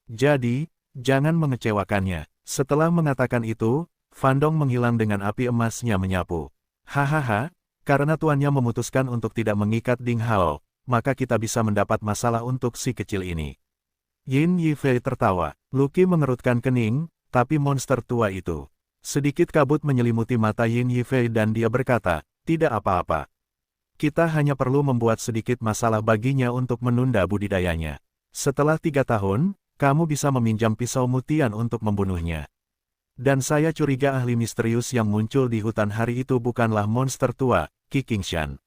Jadi, jangan mengecewakannya. Setelah mengatakan itu, Fan Dong menghilang dengan api emasnya menyapu. Hahaha. Karena tuannya memutuskan untuk tidak mengikat Ding Hao, maka kita bisa mendapat masalah untuk si kecil ini. Yin Yifei tertawa. Luqi mengerutkan kening, tapi monster tua itu. Sedikit kabut menyelimuti mata Yin Yifei dan dia berkata, tidak apa-apa. Kita hanya perlu membuat sedikit masalah baginya untuk menunda budidayanya. Setelah 3 tahun, kamu bisa meminjam pisau mutian untuk membunuhnya. Dan saya curiga ahli misterius yang muncul di hutan hari itu bukanlah monster tua, Qi Qingshan.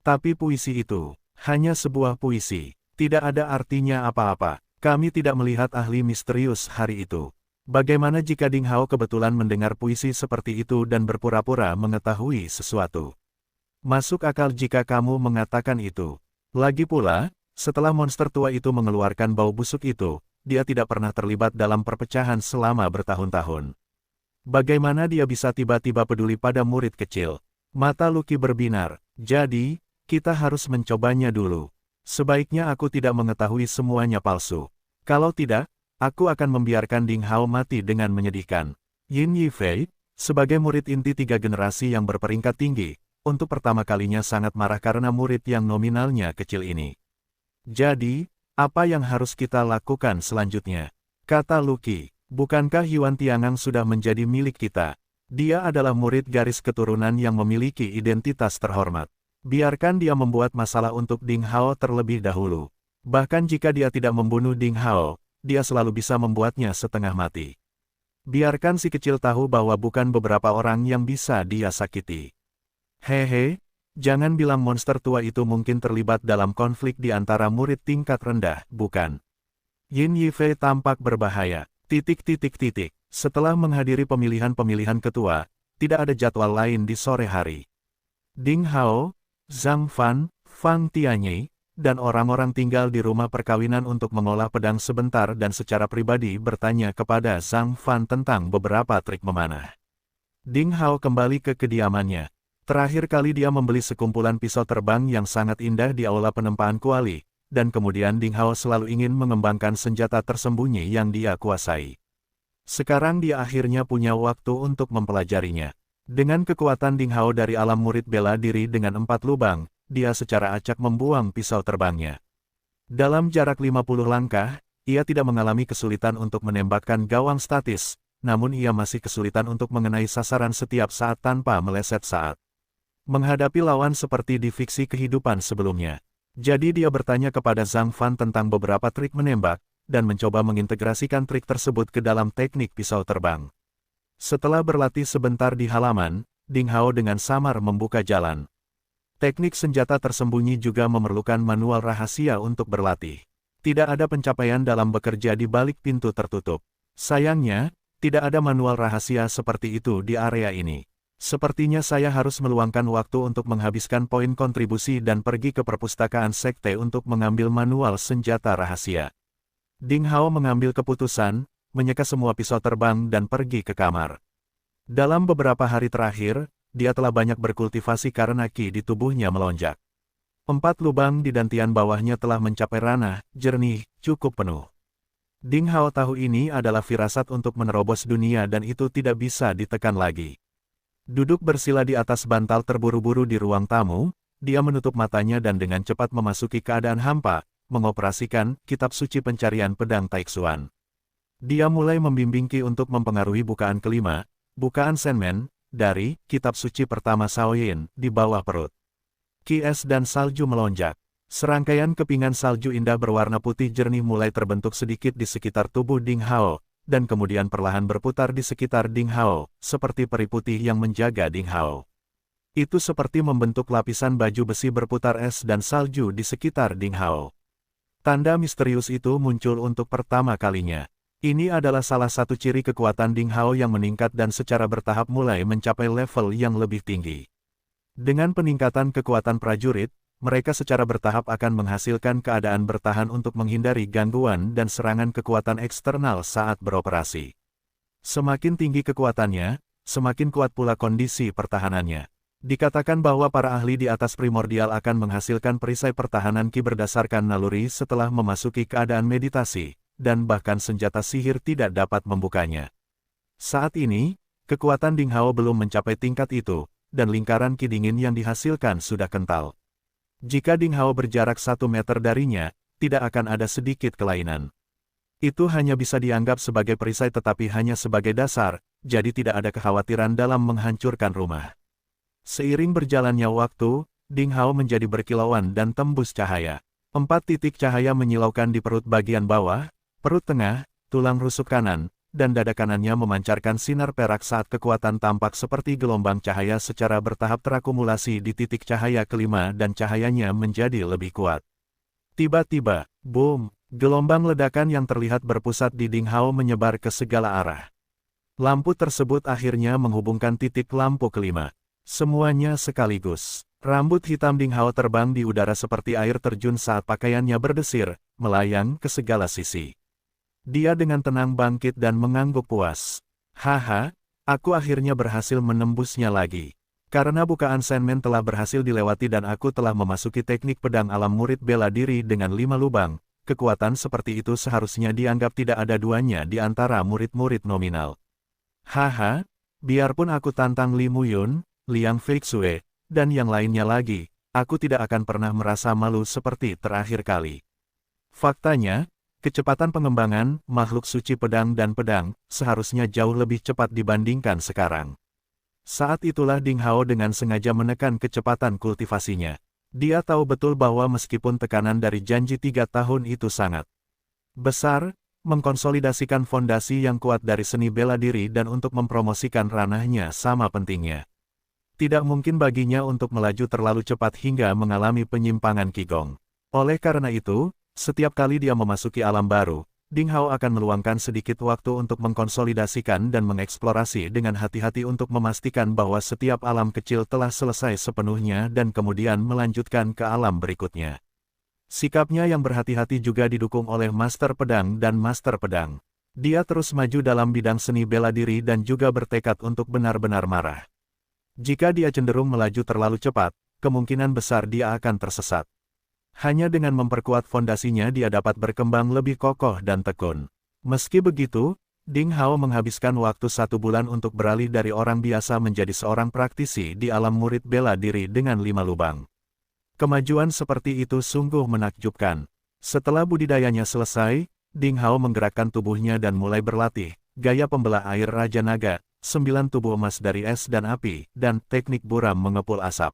Tapi puisi itu, hanya sebuah puisi, tidak ada artinya apa-apa. Kami tidak melihat ahli misterius hari itu. Bagaimana jika Ding Hao kebetulan mendengar puisi seperti itu dan berpura-pura mengetahui sesuatu? Masuk akal jika kamu mengatakan itu. Lagi pula, setelah monster tua itu mengeluarkan bau busuk itu, dia tidak pernah terlibat dalam perpecahan selama bertahun-tahun. Bagaimana dia bisa tiba-tiba peduli pada murid kecil? Mata Luqi berbinar. Jadi, kita harus mencobanya dulu. Sebaiknya aku tidak mengetahui semuanya palsu. Kalau tidak, aku akan membiarkan Ding Hao mati dengan menyedihkan. Yin Yifei, sebagai murid inti 3 generasi yang berperingkat tinggi, untuk pertama kalinya sangat marah karena murid yang nominalnya kecil ini. Jadi, apa yang harus kita lakukan selanjutnya? Kata Luqi, bukankah Yuan Tiangang sudah menjadi milik kita? Dia adalah murid garis keturunan yang memiliki identitas terhormat. Biarkan dia membuat masalah untuk Ding Hao terlebih dahulu. Bahkan jika dia tidak membunuh Ding Hao, dia selalu bisa membuatnya setengah mati. Biarkan si kecil tahu bahwa bukan beberapa orang yang bisa dia sakiti. Hehe, jangan bilang monster tua itu mungkin terlibat dalam konflik di antara murid tingkat rendah, bukan? Yin Yifei tampak berbahaya. Setelah menghadiri pemilihan-pemilihan ketua, tidak ada jadwal lain di sore hari. Ding Hao, Zhang Fan, Fang Tianyi, dan orang-orang tinggal di rumah perkawinan untuk mengolah pedang sebentar dan secara pribadi bertanya kepada Zhang Fan tentang beberapa trik memanah. Ding Hao kembali ke kediamannya. Terakhir kali dia membeli sekumpulan pisau terbang yang sangat indah di aula penempaan kuali, dan kemudian Ding Hao selalu ingin mengembangkan senjata tersembunyi yang dia kuasai. Sekarang dia akhirnya punya waktu untuk mempelajarinya. Dengan kekuatan Ding Hao dari alam murid bela diri dengan 4 lubang, dia secara acak membuang pisau terbangnya. Dalam jarak 50 langkah, ia tidak mengalami kesulitan untuk menembakkan gawang statis, namun ia masih kesulitan untuk mengenai sasaran setiap saat tanpa meleset saat menghadapi lawan seperti di fiksi kehidupan sebelumnya. Jadi dia bertanya kepada Zhang Fan tentang beberapa trik menembak, dan mencoba mengintegrasikan trik tersebut ke dalam teknik pisau terbang. Setelah berlatih sebentar di halaman, Ding Hao dengan samar membuka jalan. Teknik senjata tersembunyi juga memerlukan manual rahasia untuk berlatih. Tidak ada pencapaian dalam bekerja di balik pintu tertutup. Sayangnya, tidak ada manual rahasia seperti itu di area ini. Sepertinya saya harus meluangkan waktu untuk menghabiskan poin kontribusi dan pergi ke perpustakaan sekte untuk mengambil manual senjata rahasia. Ding Hao mengambil keputusan, menyeka semua pisau terbang dan pergi ke kamar. Dalam beberapa hari terakhir, dia telah banyak berkultivasi karena ki di tubuhnya melonjak. 4 lubang di dantian bawahnya telah mencapai ranah, jernih, cukup penuh. Ding Hao tahu ini adalah firasat untuk menerobos dunia dan itu tidak bisa ditekan lagi. Duduk bersila di atas bantal terburu-buru di ruang tamu, dia menutup matanya dan dengan cepat memasuki keadaan hampa, mengoperasikan kitab suci pencarian pedang Taixuan. Dia mulai membimbing Qi untuk mempengaruhi bukaan kelima, bukaan Senmen, dari kitab suci pertama Shaoyin, di bawah perut. Qi es dan salju melonjak. Serangkaian kepingan salju indah berwarna putih jernih mulai terbentuk sedikit di sekitar tubuh Ding Hao, dan kemudian perlahan berputar di sekitar Ding Hao, seperti peri putih yang menjaga Ding Hao. Itu seperti membentuk lapisan baju besi berputar es dan salju di sekitar Ding Hao. Tanda misterius itu muncul untuk pertama kalinya. Ini adalah salah satu ciri kekuatan Ding Hao yang meningkat dan secara bertahap mulai mencapai level yang lebih tinggi. Dengan peningkatan kekuatan prajurit, mereka secara bertahap akan menghasilkan keadaan bertahan untuk menghindari gangguan dan serangan kekuatan eksternal saat beroperasi. Semakin tinggi kekuatannya, semakin kuat pula kondisi pertahanannya. Dikatakan bahwa para ahli di atas primordial akan menghasilkan perisai pertahanan Qi berdasarkan naluri setelah memasuki keadaan meditasi, dan bahkan senjata sihir tidak dapat membukanya. Saat ini, kekuatan Ding Hao belum mencapai tingkat itu, dan lingkaran Qi dingin yang dihasilkan sudah kental. Jika Ding Hao berjarak 1 meter darinya, tidak akan ada sedikit kelainan. Itu hanya bisa dianggap sebagai perisai tetapi hanya sebagai dasar, jadi tidak ada kekhawatiran dalam menghancurkan rumah. Seiring berjalannya waktu, Ding Hao menjadi berkilauan dan tembus cahaya. 4 titik cahaya menyilaukan di perut bagian bawah, perut tengah, tulang rusuk kanan, dan dada kanannya memancarkan sinar perak saat kekuatan tampak seperti gelombang cahaya secara bertahap terakumulasi di titik cahaya kelima dan cahayanya menjadi lebih kuat. Tiba-tiba, boom, gelombang ledakan yang terlihat berpusat di Ding Hao menyebar ke segala arah. Lampu tersebut akhirnya menghubungkan titik lampu kelima. Semuanya sekaligus. Rambut hitam Ding Hao terbang di udara seperti air terjun saat pakaiannya berdesir, melayang ke segala sisi. Dia dengan tenang bangkit dan mengangguk puas. Haha, aku akhirnya berhasil menembusnya lagi. Karena bukaan Senmen telah berhasil dilewati dan aku telah memasuki teknik pedang alam murid bela diri dengan 5 lubang, kekuatan seperti itu seharusnya dianggap tidak ada duanya di antara murid-murid nominal. Haha, biarpun aku tantang Li Muyun, Liang Feixue, dan yang lainnya lagi, aku tidak akan pernah merasa malu seperti terakhir kali. Faktanya, kecepatan pengembangan makhluk suci pedang dan pedang seharusnya jauh lebih cepat dibandingkan sekarang. Saat itulah Ding Hao dengan sengaja menekan kecepatan kultivasinya. Dia tahu betul bahwa meskipun tekanan dari janji 3 tahun itu sangat besar, mengkonsolidasikan fondasi yang kuat dari seni bela diri dan untuk mempromosikan ranahnya sama pentingnya. Tidak mungkin baginya untuk melaju terlalu cepat hingga mengalami penyimpangan Qigong. Oleh karena itu, setiap kali dia memasuki alam baru, Ding Hao akan meluangkan sedikit waktu untuk mengkonsolidasikan dan mengeksplorasi dengan hati-hati untuk memastikan bahwa setiap alam kecil telah selesai sepenuhnya dan kemudian melanjutkan ke alam berikutnya. Sikapnya yang berhati-hati juga didukung oleh Master Pedang dan Master Pedang. Dia terus maju dalam bidang seni bela diri dan juga bertekad untuk benar-benar marah. Jika dia cenderung melaju terlalu cepat, kemungkinan besar dia akan tersesat. Hanya dengan memperkuat fondasinya dia dapat berkembang lebih kokoh dan tekun. Meski begitu, Ding Hao menghabiskan waktu 1 bulan untuk beralih dari orang biasa menjadi seorang praktisi di alam murid bela diri dengan 5 lubang. Kemajuan seperti itu sungguh menakjubkan. Setelah budidayanya selesai, Ding Hao menggerakkan tubuhnya dan mulai berlatih, gaya pembelah air Raja Naga, 9 tubuh emas dari es dan api, dan teknik buram mengepul asap.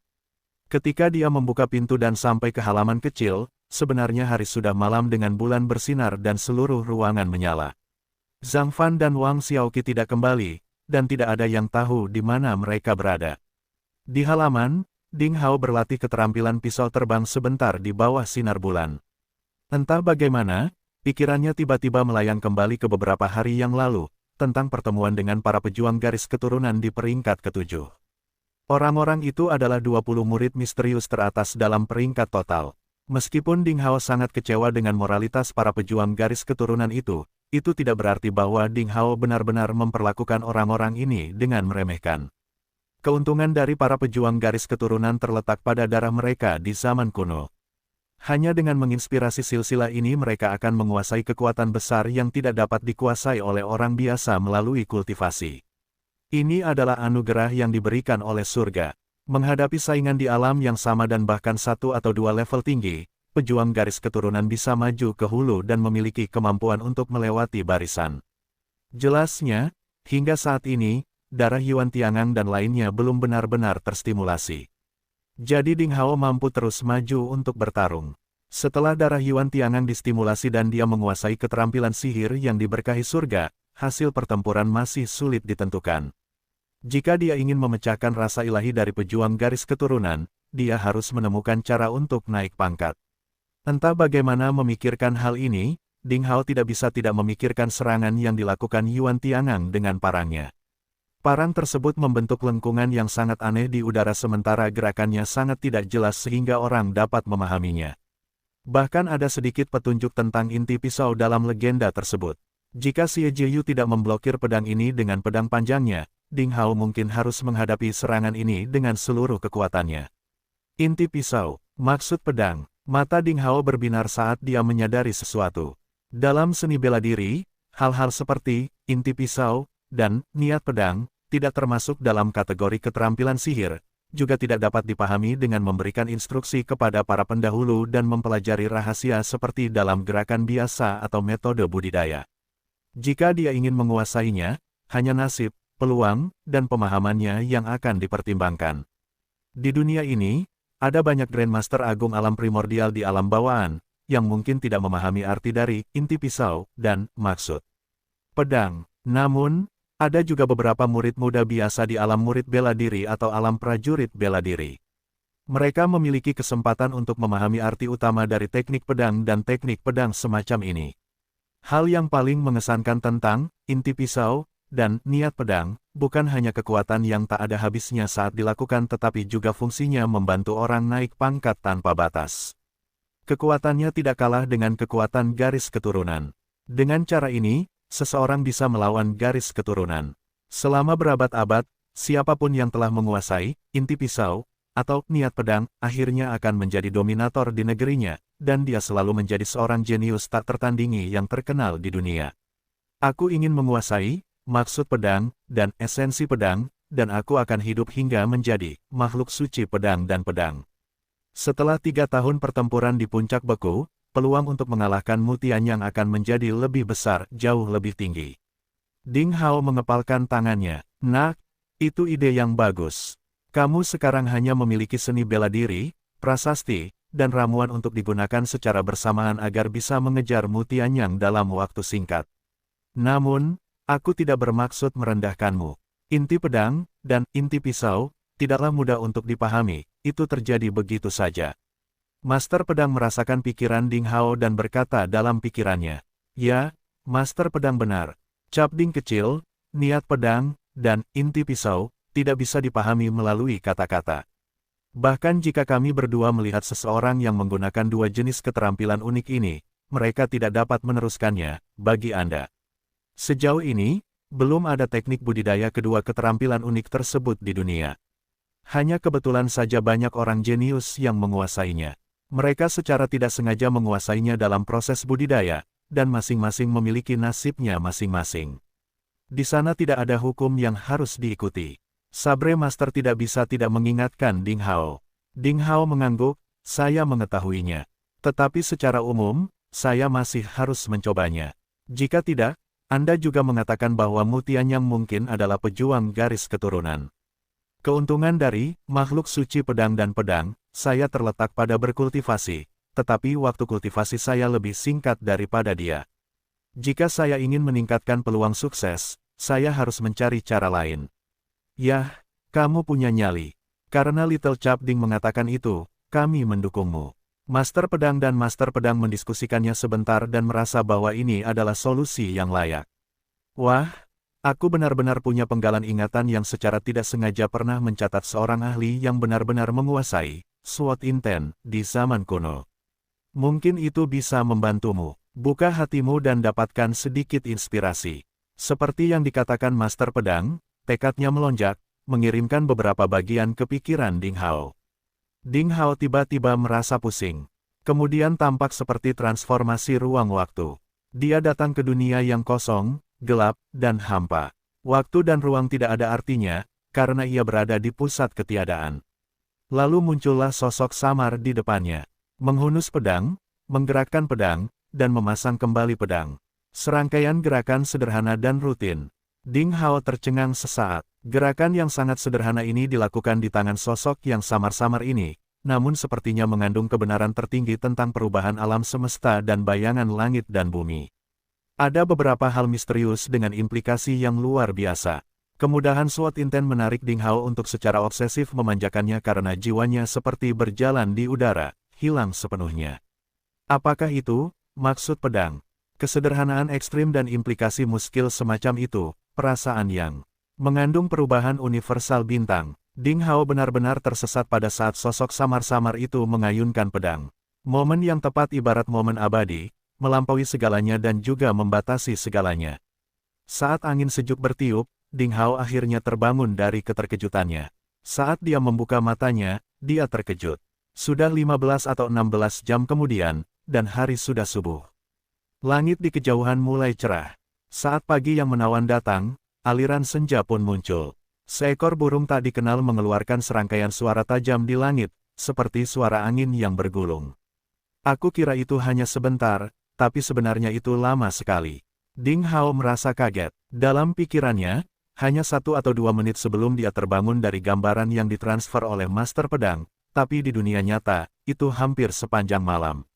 Ketika dia membuka pintu dan sampai ke halaman kecil, sebenarnya hari sudah malam dengan bulan bersinar dan seluruh ruangan menyala. Zhang Fan dan Wang Xiaoqi tidak kembali, dan tidak ada yang tahu di mana mereka berada. Di halaman, Ding Hao berlatih keterampilan pisau terbang sebentar di bawah sinar bulan. Entah bagaimana, pikirannya tiba-tiba melayang kembali ke beberapa hari yang lalu, tentang pertemuan dengan para pejuang garis keturunan di peringkat ke-7. Orang-orang itu adalah 20 murid misterius teratas dalam peringkat total. Meskipun Ding Hao sangat kecewa dengan moralitas para pejuang garis keturunan itu tidak berarti bahwa Ding Hao benar-benar memperlakukan orang-orang ini dengan meremehkan. Keuntungan dari para pejuang garis keturunan terletak pada darah mereka di zaman kuno. Hanya dengan menginspirasi silsilah ini mereka akan menguasai kekuatan besar yang tidak dapat dikuasai oleh orang biasa melalui kultivasi. Ini adalah anugerah yang diberikan oleh surga. Menghadapi saingan di alam yang sama dan bahkan 1 atau 2 level tinggi, pejuang garis keturunan bisa maju ke hulu dan memiliki kemampuan untuk melewati barisan. Jelasnya, hingga saat ini, darah Yuan Tiangang dan lainnya belum benar-benar terstimulasi. Jadi Ding Hao mampu terus maju untuk bertarung. Setelah darah Yuan Tiangang distimulasi dan dia menguasai keterampilan sihir yang diberkahi surga, hasil pertempuran masih sulit ditentukan. Jika dia ingin memecahkan rasa ilahi dari pejuang garis keturunan, dia harus menemukan cara untuk naik pangkat. Entah bagaimana memikirkan hal ini, Ding Hao tidak bisa tidak memikirkan serangan yang dilakukan Yuan Tiangang dengan parangnya. Parang tersebut membentuk lengkungan yang sangat aneh di udara sementara gerakannya sangat tidak jelas sehingga orang dapat memahaminya. Bahkan ada sedikit petunjuk tentang inti pisau dalam legenda tersebut. Jika Xie Jiyu tidak memblokir pedang ini dengan pedang panjangnya, Ding Hao mungkin harus menghadapi serangan ini dengan seluruh kekuatannya. Inti pisau, maksud pedang, mata Ding Hao berbinar saat dia menyadari sesuatu. Dalam seni bela diri, hal-hal seperti inti pisau dan niat pedang tidak termasuk dalam kategori keterampilan sihir, juga tidak dapat dipahami dengan memberikan instruksi kepada para pendahulu dan mempelajari rahasia seperti dalam gerakan biasa atau metode budidaya. Jika dia ingin menguasainya, hanya nasib, peluang, dan pemahamannya yang akan dipertimbangkan. Di dunia ini, ada banyak Grandmaster Agung alam primordial di alam bawaan, yang mungkin tidak memahami arti dari inti pisau dan maksud pedang. Namun, ada juga beberapa murid muda biasa di alam murid bela diri atau alam prajurit bela diri. Mereka memiliki kesempatan untuk memahami arti utama dari teknik pedang dan teknik pedang semacam ini. Hal yang paling mengesankan tentang inti pisau dan niat pedang, bukan hanya kekuatan yang tak ada habisnya saat dilakukan tetapi juga fungsinya membantu orang naik pangkat tanpa batas. Kekuatannya tidak kalah dengan kekuatan garis keturunan. Dengan cara ini, seseorang bisa melawan garis keturunan. Selama berabad-abad, siapapun yang telah menguasai inti pisau atau niat pedang, akhirnya akan menjadi dominator di negerinya, dan dia selalu menjadi seorang jenius tak tertandingi yang terkenal di dunia. Aku ingin menguasai maksud pedang dan esensi pedang, dan aku akan hidup hingga menjadi makhluk suci pedang dan pedang. Setelah 3 tahun pertempuran di puncak beku, peluang untuk mengalahkan Mu Tianyang akan menjadi lebih besar, jauh lebih tinggi. Ding Hao mengepalkan tangannya. Nak, itu ide yang bagus. Kamu sekarang hanya memiliki seni bela diri, prasasti, dan ramuan untuk digunakan secara bersamaan agar bisa mengejar Mu Tianyang dalam waktu singkat. Namun, aku tidak bermaksud merendahkanmu. Inti pedang dan inti pisau tidaklah mudah untuk dipahami, itu terjadi begitu saja. Master pedang merasakan pikiran Ding Hao dan berkata dalam pikirannya, ya, Master pedang benar. Cap Ding kecil, niat pedang, dan inti pisau tidak bisa dipahami melalui kata-kata. Bahkan jika kami berdua melihat seseorang yang menggunakan 2 jenis keterampilan unik ini, mereka tidak dapat meneruskannya, bagi Anda. Sejauh ini, belum ada teknik budidaya kedua keterampilan unik tersebut di dunia. Hanya kebetulan saja banyak orang jenius yang menguasainya. Mereka secara tidak sengaja menguasainya dalam proses budidaya, dan masing-masing memiliki nasibnya masing-masing. Di sana tidak ada hukum yang harus diikuti. Sabre Master tidak bisa tidak mengingatkan Ding Hao. Ding Hao mengangguk, saya mengetahuinya. Tetapi secara umum, saya masih harus mencobanya. Jika tidak, Anda juga mengatakan bahwa Mu Tianyang mungkin adalah pejuang garis keturunan. Keuntungan dari makhluk suci pedang dan pedang, saya terletak pada berkultivasi, tetapi waktu kultivasi saya lebih singkat daripada dia. Jika saya ingin meningkatkan peluang sukses, saya harus mencari cara lain. Yah, kamu punya nyali. Karena Little Cap Ding mengatakan itu, kami mendukungmu. Master pedang dan Master pedang mendiskusikannya sebentar dan merasa bahwa ini adalah solusi yang layak. Wah, Aku benar-benar punya penggalan ingatan yang secara tidak sengaja pernah mencatat seorang ahli yang benar-benar menguasai SWOT Inten di zaman kuno. Mungkin itu bisa membantumu. Buka hatimu dan dapatkan sedikit inspirasi. Seperti yang dikatakan Master Pedang, tekadnya melonjak, mengirimkan beberapa bagian ke pikiran Ding Hao. Ding Hao tiba-tiba merasa pusing. Kemudian tampak seperti transformasi ruang waktu. Dia datang ke dunia yang kosong, gelap, dan hampa. Waktu dan ruang tidak ada artinya, karena ia berada di pusat ketiadaan. Lalu muncullah sosok samar di depannya. Menghunus pedang, menggerakkan pedang, dan memasang kembali pedang. Serangkaian gerakan sederhana dan rutin. Ding Hao tercengang sesaat. Gerakan yang sangat sederhana ini dilakukan di tangan sosok yang samar-samar ini, namun sepertinya mengandung kebenaran tertinggi tentang perubahan alam semesta dan bayangan langit dan bumi. Ada beberapa hal misterius dengan implikasi yang luar biasa. Kemudahan SWOT Inten menarik Ding Hao untuk secara obsesif memanjakannya karena jiwanya seperti berjalan di udara, hilang sepenuhnya. Apakah itu maksud pedang? Kesederhanaan ekstrim dan implikasi muskil semacam itu, perasaan yang mengandung perubahan universal bintang. Ding Hao benar-benar tersesat pada saat sosok samar-samar itu mengayunkan pedang. Momen yang tepat ibarat momen abadi, melampaui segalanya dan juga membatasi segalanya. Saat angin sejuk bertiup, Ding Hao akhirnya terbangun dari keterkejutannya. Saat dia membuka matanya, dia terkejut. Sudah 15 atau 16 jam kemudian, dan hari sudah subuh. Langit di kejauhan mulai cerah. Saat pagi yang menawan datang, aliran senja pun muncul. Seekor burung tak dikenal mengeluarkan serangkaian suara tajam di langit, seperti suara angin yang bergulung. Aku kira itu hanya sebentar, tapi sebenarnya itu lama sekali. Ding Hao merasa kaget. Dalam pikirannya, hanya 1 atau 2 menit sebelum dia terbangun dari gambaran yang ditransfer oleh Master Pedang, tapi di dunia nyata, itu hampir sepanjang malam.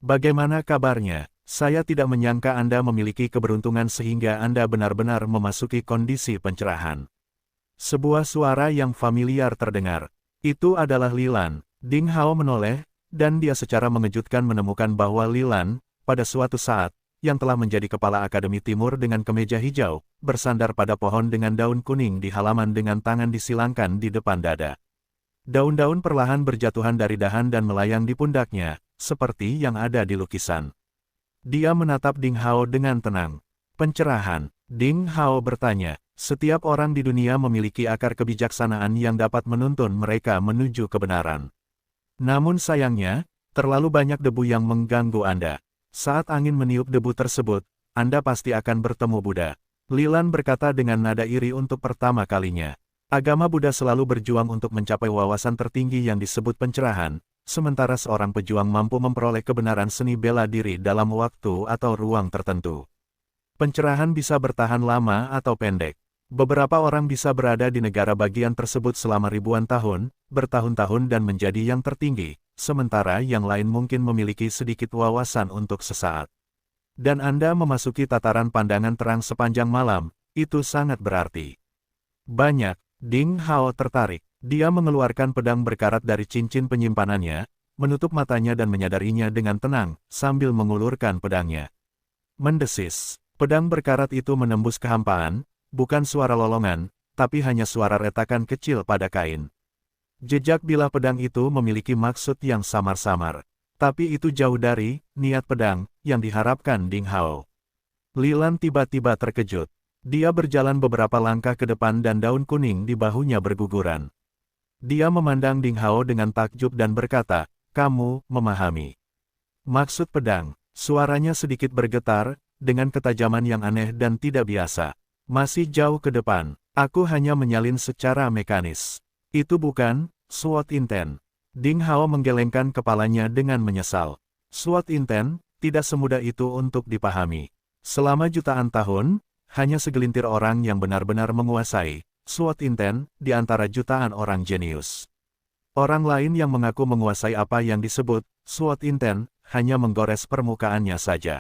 Bagaimana kabarnya? Saya tidak menyangka Anda memiliki keberuntungan sehingga Anda benar-benar memasuki kondisi pencerahan. Sebuah suara yang familiar terdengar. Itu adalah Lilan. Ding Hao menoleh, dan dia secara mengejutkan menemukan bahwa Lilan, pada suatu saat, yang telah menjadi kepala Akademi Timur dengan kemeja hijau, bersandar pada pohon dengan daun kuning di halaman dengan tangan disilangkan di depan dada. Daun-daun perlahan berjatuhan dari dahan dan melayang di pundaknya, seperti yang ada di lukisan. Dia menatap Ding Hao dengan tenang. Pencerahan. Ding Hao bertanya, setiap orang di dunia memiliki akar kebijaksanaan yang dapat menuntun mereka menuju kebenaran. Namun sayangnya, terlalu banyak debu yang mengganggu Anda. Saat angin meniup debu tersebut, Anda pasti akan bertemu Buddha. Lilan berkata dengan nada iri untuk pertama kalinya. Agama Buddha selalu berjuang untuk mencapai wawasan tertinggi yang disebut pencerahan, sementara seorang pejuang mampu memperoleh kebenaran seni bela diri dalam waktu atau ruang tertentu. Pencerahan bisa bertahan lama atau pendek. Beberapa orang bisa berada di negara bagian tersebut selama ribuan tahun, bertahun-tahun dan menjadi yang tertinggi, sementara yang lain mungkin memiliki sedikit wawasan untuk sesaat. Dan Anda memasuki tataran pandangan terang sepanjang malam, itu sangat berarti. Banyak. Ding Hao tertarik. Dia mengeluarkan pedang berkarat dari cincin penyimpanannya, menutup matanya dan menyadarinya dengan tenang, sambil mengulurkan pedangnya. Mendesis. Pedang berkarat itu menembus kehampaan, bukan suara lolongan, tapi hanya suara retakan kecil pada kain. Jejak bilah pedang itu memiliki maksud yang samar-samar. Tapi itu jauh dari niat pedang yang diharapkan Ding Hao. Lilan tiba-tiba terkejut. Dia berjalan beberapa langkah ke depan dan daun kuning di bahunya berguguran. Dia memandang Ding Hao dengan takjub dan berkata, "Kamu memahami maksud pedang." Suaranya sedikit bergetar, dengan ketajaman yang aneh dan tidak biasa. "Masih jauh ke depan. Aku hanya menyalin secara mekanis. Itu bukan SWOT Inten." Ding Hao menggelengkan kepalanya dengan menyesal. SWOT Inten tidak semudah itu untuk dipahami. Selama jutaan tahun, hanya segelintir orang yang benar-benar menguasai SWOT Inten di antara jutaan orang jenius. Orang lain yang mengaku menguasai apa yang disebut SWOT Inten hanya menggores permukaannya saja.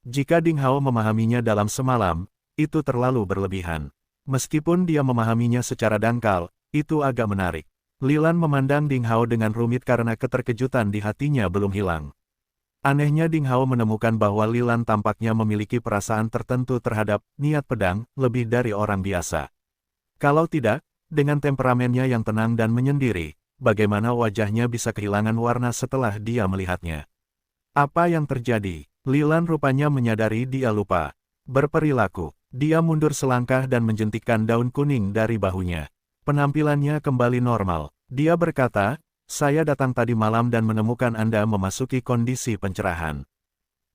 Jika Ding Hao memahaminya dalam semalam, itu terlalu berlebihan. Meskipun dia memahaminya secara dangkal, itu agak menarik. Lilan memandang Ding Hao dengan rumit karena keterkejutan di hatinya belum hilang. Anehnya Ding Hao menemukan bahwa Lilan tampaknya memiliki perasaan tertentu terhadap niat pedang lebih dari orang biasa. Kalau tidak, dengan temperamennya yang tenang dan menyendiri, bagaimana wajahnya bisa kehilangan warna setelah dia melihatnya? Apa yang terjadi? Lilan rupanya menyadari dia lupa berperilaku. Dia mundur selangkah dan menjentikkan daun kuning dari bahunya. Penampilannya kembali normal. Dia berkata, "Saya datang tadi malam dan menemukan Anda memasuki kondisi pencerahan.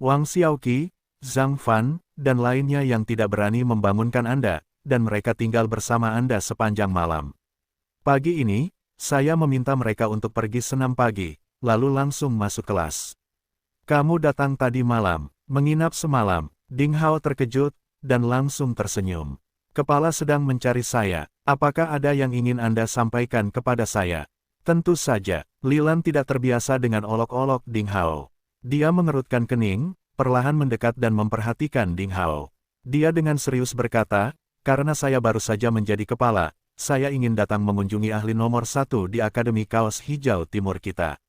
Wang Xiaoqi, Zhang Fan, dan lainnya yang tidak berani membangunkan Anda, dan mereka tinggal bersama Anda sepanjang malam. Pagi ini, saya meminta mereka untuk pergi senam pagi, lalu langsung masuk kelas. Kamu datang tadi malam, menginap semalam." Ding Hao terkejut, dan langsung tersenyum. "Kepala sedang mencari saya, apakah ada yang ingin Anda sampaikan kepada saya?" Tentu saja, Lilan tidak terbiasa dengan olok-olok Ding Hao. Dia mengerutkan kening, perlahan mendekat dan memperhatikan Ding Hao. Dia dengan serius berkata, "Karena saya baru saja menjadi kepala, saya ingin datang mengunjungi ahli nomor 1 di Akademi Kaos Hijau Timur kita.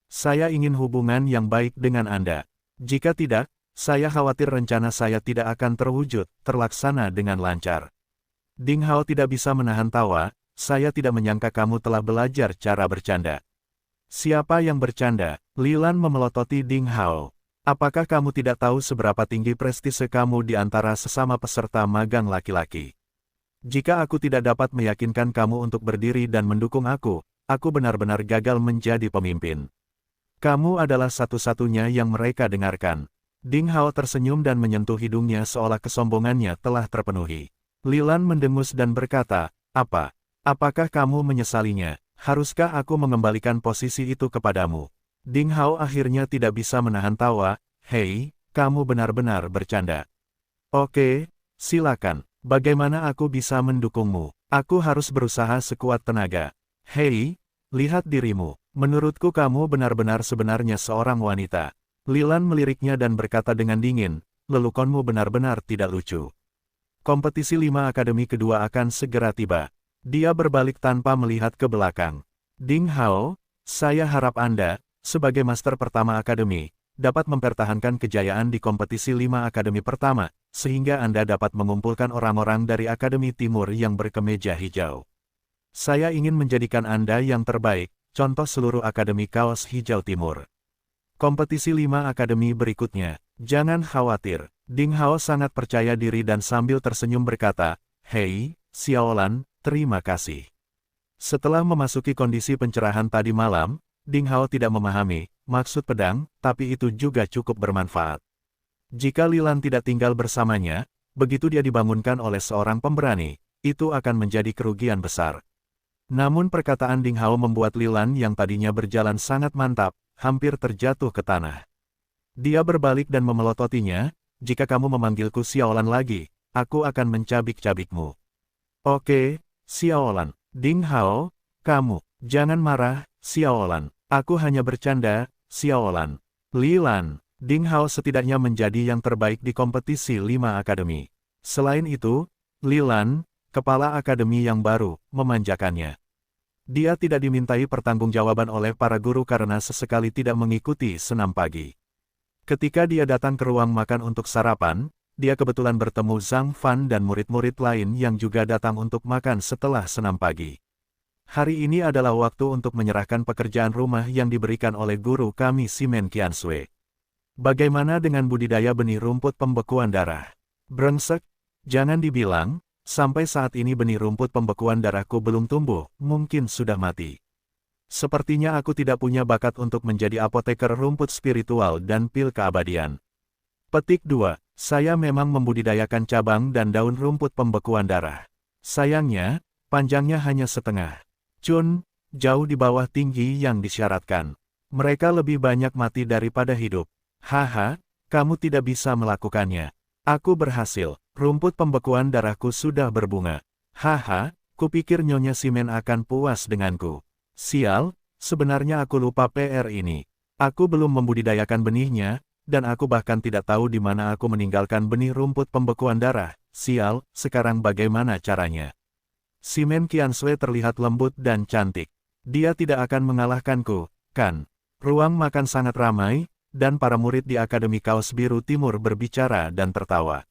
Saya ingin hubungan yang baik dengan Anda. Jika tidak, saya khawatir rencana saya tidak akan terlaksana dengan lancar." Ding Hao tidak bisa menahan tawa, "Saya tidak menyangka kamu telah belajar cara bercanda." "Siapa yang bercanda?" Lilan memelototi Ding Hao. "Apakah kamu tidak tahu seberapa tinggi prestise kamu di antara sesama peserta magang laki-laki? Jika aku tidak dapat meyakinkan kamu untuk berdiri dan mendukung aku benar-benar gagal menjadi pemimpin. Kamu adalah satu-satunya yang mereka dengarkan." Ding Hao tersenyum dan menyentuh hidungnya seolah kesombongannya telah terpenuhi. Lilan mendengus dan berkata, Apakah kamu menyesalinya? Haruskah aku mengembalikan posisi itu kepadamu?" Ding Hao akhirnya tidak bisa menahan tawa. "Hei, kamu benar-benar bercanda." "Oke, silakan. Bagaimana aku bisa mendukungmu? Aku harus berusaha sekuat tenaga." "Hei, lihat dirimu. Menurutku kamu benar-benar sebenarnya seorang wanita." Lilan meliriknya dan berkata dengan dingin, "Lelukonmu benar-benar tidak lucu." Kompetisi 5 akademi kedua akan segera tiba. Dia berbalik tanpa melihat ke belakang. "Ding Hao, saya harap Anda, sebagai master pertama akademi, dapat mempertahankan kejayaan di kompetisi 5 akademi pertama, sehingga Anda dapat mengumpulkan orang-orang dari Akademi Timur yang berkemeja hijau. Saya ingin menjadikan Anda yang terbaik, contoh seluruh Akademi Kaos Hijau Timur. Kompetisi 5 akademi berikutnya, jangan khawatir." Ding Hao sangat percaya diri dan sambil tersenyum berkata, "Hei, Xiaolan, terima kasih." Setelah memasuki kondisi pencerahan tadi malam, Ding Hao tidak memahami maksud pedang, tapi itu juga cukup bermanfaat. Jika Lilan tidak tinggal bersamanya, begitu dia dibangunkan oleh seorang pemberani, itu akan menjadi kerugian besar. Namun perkataan Ding Hao membuat Lilan yang tadinya berjalan sangat mantap, hampir terjatuh ke tanah. Dia berbalik dan memelototinya, "Jika kamu memanggilku Xiaolan lagi, aku akan mencabik-cabikmu." "Oke, Xiaolan." "Ding Hao, kamu, jangan marah, Xiaolan. Aku hanya bercanda, Xiaolan." Lilan, Ding Hao setidaknya menjadi yang terbaik di kompetisi 5 akademi. Selain itu, Lilan, kepala akademi yang baru, memanjakannya. Dia tidak dimintai pertanggungjawaban oleh para guru karena sesekali tidak mengikuti senam pagi. Ketika dia datang ke ruang makan untuk sarapan, dia kebetulan bertemu Zhang Fan dan murid-murid lain yang juga datang untuk makan setelah senam pagi. "Hari ini adalah waktu untuk menyerahkan pekerjaan rumah yang diberikan oleh guru kami Simen Qiansui. Bagaimana dengan budidaya benih rumput pembekuan darah?" "Brengsek, jangan dibilang, sampai saat ini benih rumput pembekuan darahku belum tumbuh, mungkin sudah mati. Sepertinya aku tidak punya bakat untuk menjadi apoteker rumput spiritual dan pil keabadian." Petik 2. Saya memang membudidayakan cabang dan daun rumput pembekuan darah. Sayangnya, panjangnya hanya setengah cun, jauh di bawah tinggi yang disyaratkan. Mereka lebih banyak mati daripada hidup. Haha, kamu tidak bisa melakukannya. Aku berhasil. Rumput pembekuan darahku sudah berbunga. Haha, kupikir Nyonya Simen akan puas denganku. Sial, sebenarnya aku lupa PR ini. Aku belum membudidayakan benihnya, dan aku bahkan tidak tahu di mana aku meninggalkan benih rumput pembekuan darah. Sial, sekarang bagaimana caranya? Simen Qiansui terlihat lembut dan cantik. Dia tidak akan mengalahkanku, kan? Ruang makan sangat ramai, dan para murid di Akademi Kaos Biru Timur berbicara dan tertawa.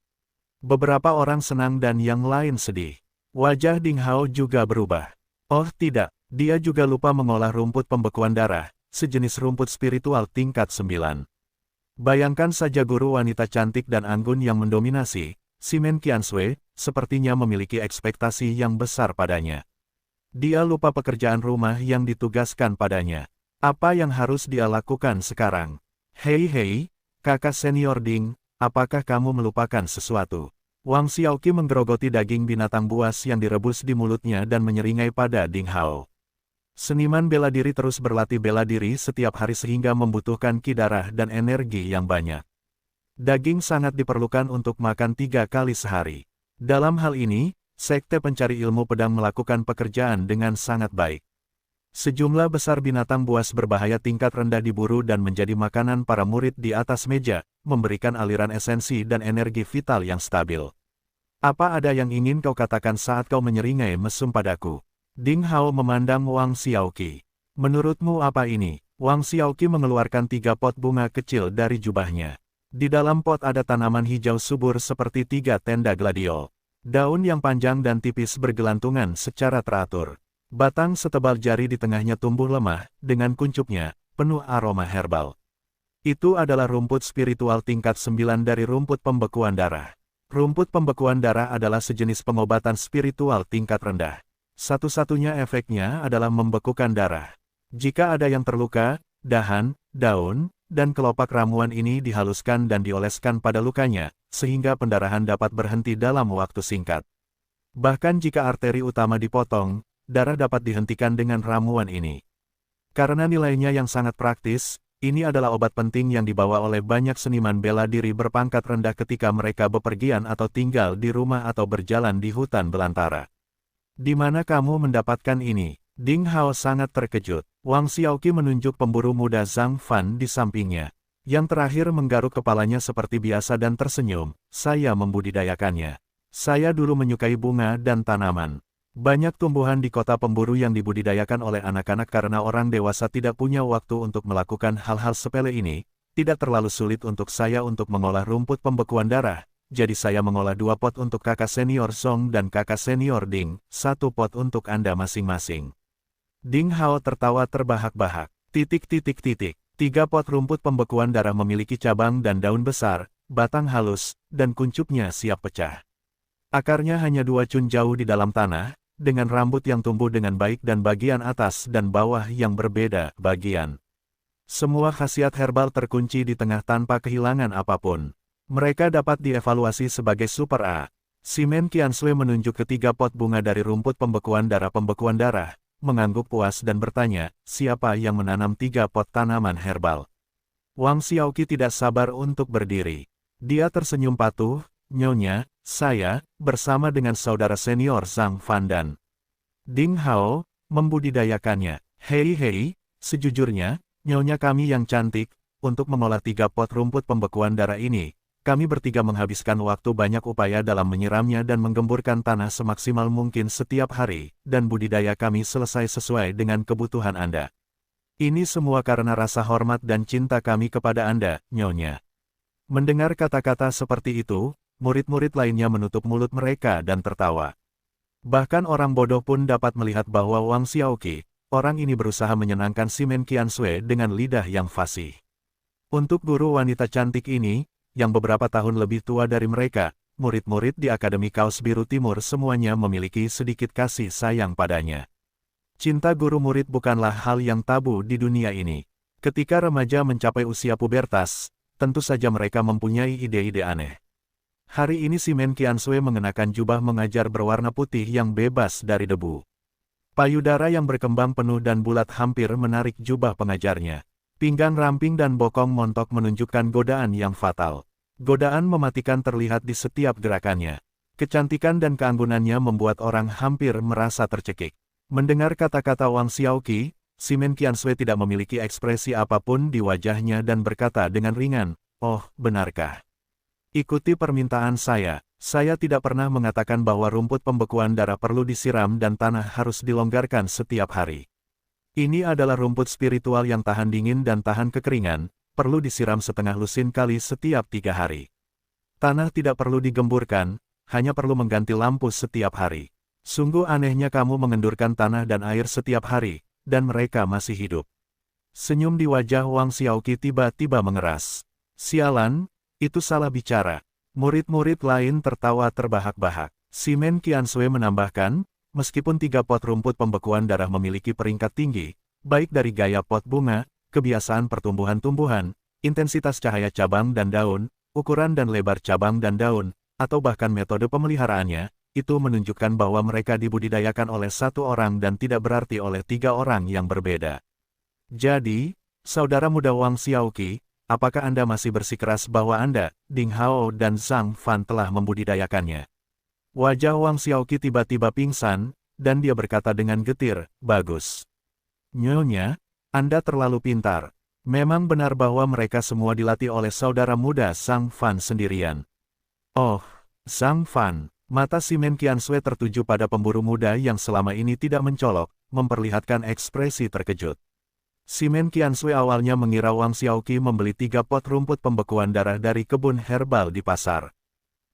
Beberapa orang senang dan yang lain sedih. Wajah Ding Hao juga berubah. Oh tidak, dia juga lupa mengolah rumput pembekuan darah, sejenis rumput spiritual tingkat 9. Bayangkan saja guru wanita cantik dan anggun yang mendominasi, Simen Qiansui, sepertinya memiliki ekspektasi yang besar padanya. Dia lupa pekerjaan rumah yang ditugaskan padanya. Apa yang harus dia lakukan sekarang? Hei, kakak senior Ding, apakah kamu melupakan sesuatu? Wang Xiaoqi menggerogoti daging binatang buas yang direbus di mulutnya dan menyeringai pada Ding Hao. Seniman bela diri terus berlatih bela diri setiap hari sehingga membutuhkan ki darah dan energi yang banyak. Daging sangat diperlukan untuk makan 3 kali sehari. Dalam hal ini, Sekte Pencari Ilmu Pedang melakukan pekerjaan dengan sangat baik. Sejumlah besar binatang buas berbahaya tingkat rendah diburu dan menjadi makanan para murid di atas meja, memberikan aliran esensi dan energi vital yang stabil. Apa ada yang ingin kau katakan saat kau menyeringai mesum padaku? Ding Hao memandang Wang Xiaoqi. Menurutmu apa ini? Wang Xiaoqi mengeluarkan 3 pot bunga kecil dari jubahnya. Di dalam pot ada tanaman hijau subur seperti 3 tenda gladiol. Daun yang panjang dan tipis bergelantungan secara teratur. Batang setebal jari di tengahnya tumbuh lemah, dengan kuncupnya, penuh aroma herbal. Itu adalah rumput spiritual tingkat 9 dari rumput pembekuan darah. Rumput pembekuan darah adalah sejenis pengobatan spiritual tingkat rendah. Satu-satunya efeknya adalah membekukan darah. Jika ada yang terluka, dahan, daun, dan kelopak ramuan ini dihaluskan dan dioleskan pada lukanya, sehingga pendarahan dapat berhenti dalam waktu singkat. Bahkan jika arteri utama dipotong, darah dapat dihentikan dengan ramuan ini. Karena nilainya yang sangat praktis, ini adalah obat penting yang dibawa oleh banyak seniman bela diri berpangkat rendah ketika mereka bepergian atau tinggal di rumah atau berjalan di hutan belantara. Di mana kamu mendapatkan ini? Ding Hao sangat terkejut. Wang Xiaoqi menunjuk pemburu muda Zhang Fan di sampingnya. Yang terakhir menggaruk kepalanya seperti biasa dan tersenyum. Saya membudidayakannya. Saya dulu menyukai bunga dan tanaman. Banyak tumbuhan di kota pemburu yang dibudidayakan oleh anak-anak karena orang dewasa tidak punya waktu untuk melakukan hal-hal sepele ini. Tidak terlalu sulit untuk saya untuk mengolah rumput pembekuan darah. Jadi saya mengolah 2 pot untuk kakak senior Song dan kakak senior Ding, 1 pot untuk Anda masing-masing. Ding Hao tertawa terbahak-bahak. 3 pot rumput pembekuan darah memiliki cabang dan daun besar, batang halus, dan kuncupnya siap pecah. Akarnya hanya 2 cun jauh di dalam tanah, dengan rambut yang tumbuh dengan baik dan bagian atas dan bawah yang berbeda bagian. Semua khasiat herbal terkunci di tengah tanpa kehilangan apapun. Mereka dapat dievaluasi sebagai Super A. Simen Qiansui menunjuk ke 3 pot bunga dari rumput pembekuan darah, mengangguk puas dan bertanya, siapa yang menanam 3 pot tanaman herbal? Wang Xiaoqi tidak sabar untuk berdiri. Dia tersenyum patuh, Nyonya, saya, bersama dengan saudara senior Zhang Fan dan Ding Hao, membudidayakannya. Hei, sejujurnya, Nyonya kami yang cantik, untuk mengolah 3 pot rumput pembekuan darah ini, kami bertiga menghabiskan waktu banyak upaya dalam menyiramnya dan menggemburkan tanah semaksimal mungkin setiap hari, dan budidaya kami selesai sesuai dengan kebutuhan Anda. Ini semua karena rasa hormat dan cinta kami kepada Anda, Nyonya. Mendengar kata-kata seperti itu, murid-murid lainnya menutup mulut mereka dan tertawa. Bahkan orang bodoh pun dapat melihat bahwa Wang Xiaoqi, orang ini berusaha menyenangkan Simen Qiansui dengan lidah yang fasih. Untuk guru wanita cantik ini, yang beberapa tahun lebih tua dari mereka, murid-murid di Akademi Kaos Biru Timur semuanya memiliki sedikit kasih sayang padanya. Cinta guru murid bukanlah hal yang tabu di dunia ini. Ketika remaja mencapai usia pubertas, tentu saja mereka mempunyai ide-ide aneh. Hari ini Simen Qiansui mengenakan jubah mengajar berwarna putih yang bebas dari debu. Payudara yang berkembang penuh dan bulat hampir menarik jubah pengajarnya. Pinggang ramping dan bokong montok menunjukkan godaan yang fatal. Godaan mematikan terlihat di setiap gerakannya. Kecantikan dan keanggunannya membuat orang hampir merasa tercekik. Mendengar kata-kata Wang Xiaoqi, Simen Qiansui tidak memiliki ekspresi apapun di wajahnya dan berkata dengan ringan, "Oh, benarkah? Ikuti permintaan saya tidak pernah mengatakan bahwa rumput pembekuan darah perlu disiram dan tanah harus dilonggarkan setiap hari. Ini adalah rumput spiritual yang tahan dingin dan tahan kekeringan, perlu disiram setengah lusin kali setiap 3 hari. Tanah tidak perlu digemburkan, hanya perlu mengganti lampu setiap hari. Sungguh anehnya kamu mengendurkan tanah dan air setiap hari, dan mereka masih hidup. Senyum di wajah Wang Xiaoqi tiba-tiba mengeras. Sialan, itu salah bicara. Murid-murid lain tertawa terbahak-bahak. Simen Qiansui menambahkan, meskipun 3 pot rumput pembekuan darah memiliki peringkat tinggi, baik dari gaya pot bunga, kebiasaan pertumbuhan-tumbuhan, intensitas cahaya cabang dan daun, ukuran dan lebar cabang dan daun, atau bahkan metode pemeliharaannya, itu menunjukkan bahwa mereka dibudidayakan oleh 1 orang dan tidak berarti oleh 3 orang yang berbeda. Jadi, saudara muda Wang Xiaoqi, apakah Anda masih bersikeras bahwa Anda, Ding Hao dan Zhang Fan telah membudidayakannya? Wajah Wang Xiaoqi tiba-tiba pingsan, dan dia berkata dengan getir, bagus. Nyonya, Anda terlalu pintar. Memang benar bahwa mereka semua dilatih oleh saudara muda Zhang Fan sendirian. Oh, Zhang Fan. Mata Simen Qiansui tertuju pada pemburu muda yang selama ini tidak mencolok, memperlihatkan ekspresi terkejut. Simen Qiansui awalnya mengira Wang Xiaoqi membeli 3 pot rumput pembekuan darah dari kebun herbal di pasar.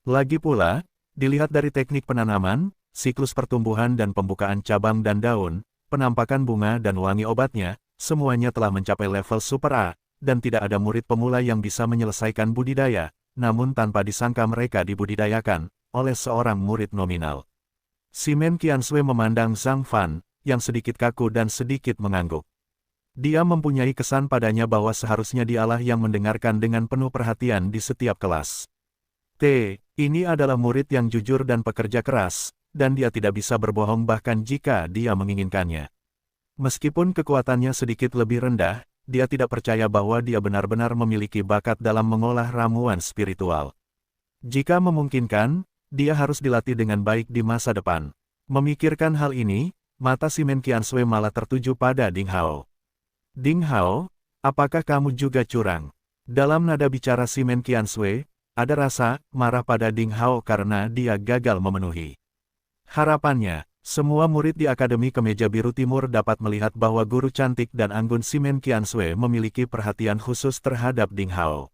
Lagi pula, dilihat dari teknik penanaman, siklus pertumbuhan dan pembukaan cabang dan daun, penampakan bunga dan wangi obatnya, semuanya telah mencapai level Super A, dan tidak ada murid pemula yang bisa menyelesaikan budidaya, namun tanpa disangka mereka dibudidayakan oleh seorang murid nominal. Simen Qiansui memandang Zhang Fan, yang sedikit kaku dan sedikit mengangguk. Dia mempunyai kesan padanya bahwa seharusnya dialah yang mendengarkan dengan penuh perhatian di setiap kelas. Ini adalah murid yang jujur dan pekerja keras, dan dia tidak bisa berbohong bahkan jika dia menginginkannya. Meskipun kekuatannya sedikit lebih rendah, dia tidak percaya bahwa dia benar-benar memiliki bakat dalam mengolah ramuan spiritual. Jika memungkinkan, dia harus dilatih dengan baik di masa depan. Memikirkan hal ini, mata Simen Qiansui malah tertuju pada Ding Hao. Ding Hao, apakah kamu juga curang? Dalam nada bicara Simen Qiansui, ada rasa marah pada Ding Hao karena dia gagal memenuhi harapannya. Semua murid di Akademi Kemeja Biru Timur dapat melihat bahwa guru cantik dan anggun Simen Qiansui memiliki perhatian khusus terhadap Ding Hao.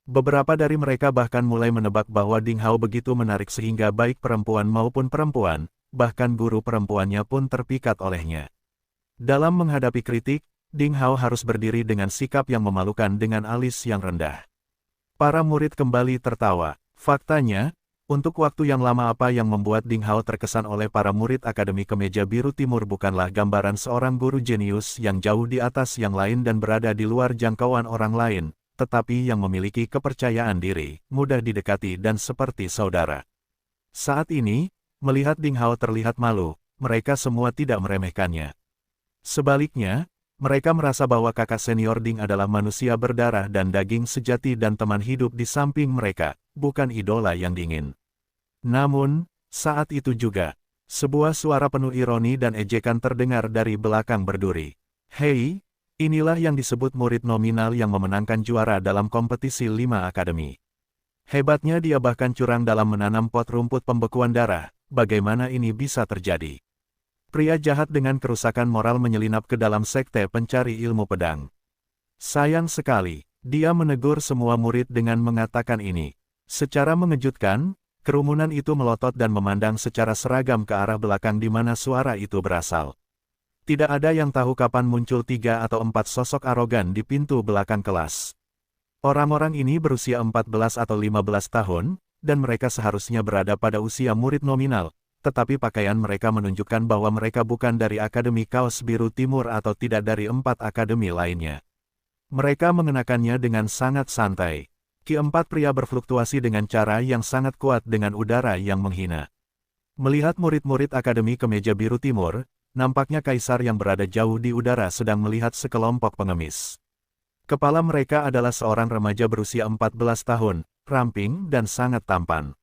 Beberapa dari mereka bahkan mulai menebak bahwa Ding Hao begitu menarik sehingga baik perempuan maupun perempuan, bahkan guru perempuannya pun terpikat olehnya. Dalam menghadapi kritik, Ding Hao harus berdiri dengan sikap yang memalukan dengan alis yang rendah. Para murid kembali tertawa. Faktanya, untuk waktu yang lama apa yang membuat Ding Hao terkesan oleh para murid Akademi Kemeja Biru Timur bukanlah gambaran seorang guru jenius yang jauh di atas yang lain dan berada di luar jangkauan orang lain, tetapi yang memiliki kepercayaan diri, mudah didekati dan seperti saudara. Saat ini, melihat Ding Hao terlihat malu, mereka semua tidak meremehkannya. Sebaliknya, mereka merasa bahwa kakak senior Ding adalah manusia berdarah dan daging sejati dan teman hidup di samping mereka, bukan idola yang dingin. Namun, saat itu juga, sebuah suara penuh ironi dan ejekan terdengar dari belakang berduri. Hei, inilah yang disebut murid nominal yang memenangkan juara dalam kompetisi 5 akademi. Hebatnya dia bahkan curang dalam menanam pot rumput pembekuan darah, bagaimana ini bisa terjadi? Pria jahat dengan kerusakan moral menyelinap ke dalam sekte pencari ilmu pedang. Sayang sekali, dia menegur semua murid dengan mengatakan ini. Secara mengejutkan, kerumunan itu melotot dan memandang secara seragam ke arah belakang di mana suara itu berasal. Tidak ada yang tahu kapan muncul 3 atau 4 sosok arogan di pintu belakang kelas. Orang-orang ini berusia 14 atau 15 tahun, dan mereka seharusnya berada pada usia murid nominal. Tetapi pakaian mereka menunjukkan bahwa mereka bukan dari Akademi Kaos Biru Timur atau tidak dari 4 akademi lainnya. Mereka mengenakannya dengan sangat santai. Keempat pria berfluktuasi dengan cara yang sangat kuat dengan udara yang menghina. Melihat murid-murid Akademi Kemeja Biru Timur, nampaknya kaisar yang berada jauh di udara sedang melihat sekelompok pengemis. Kepala mereka adalah seorang remaja berusia 14 tahun, ramping dan sangat tampan.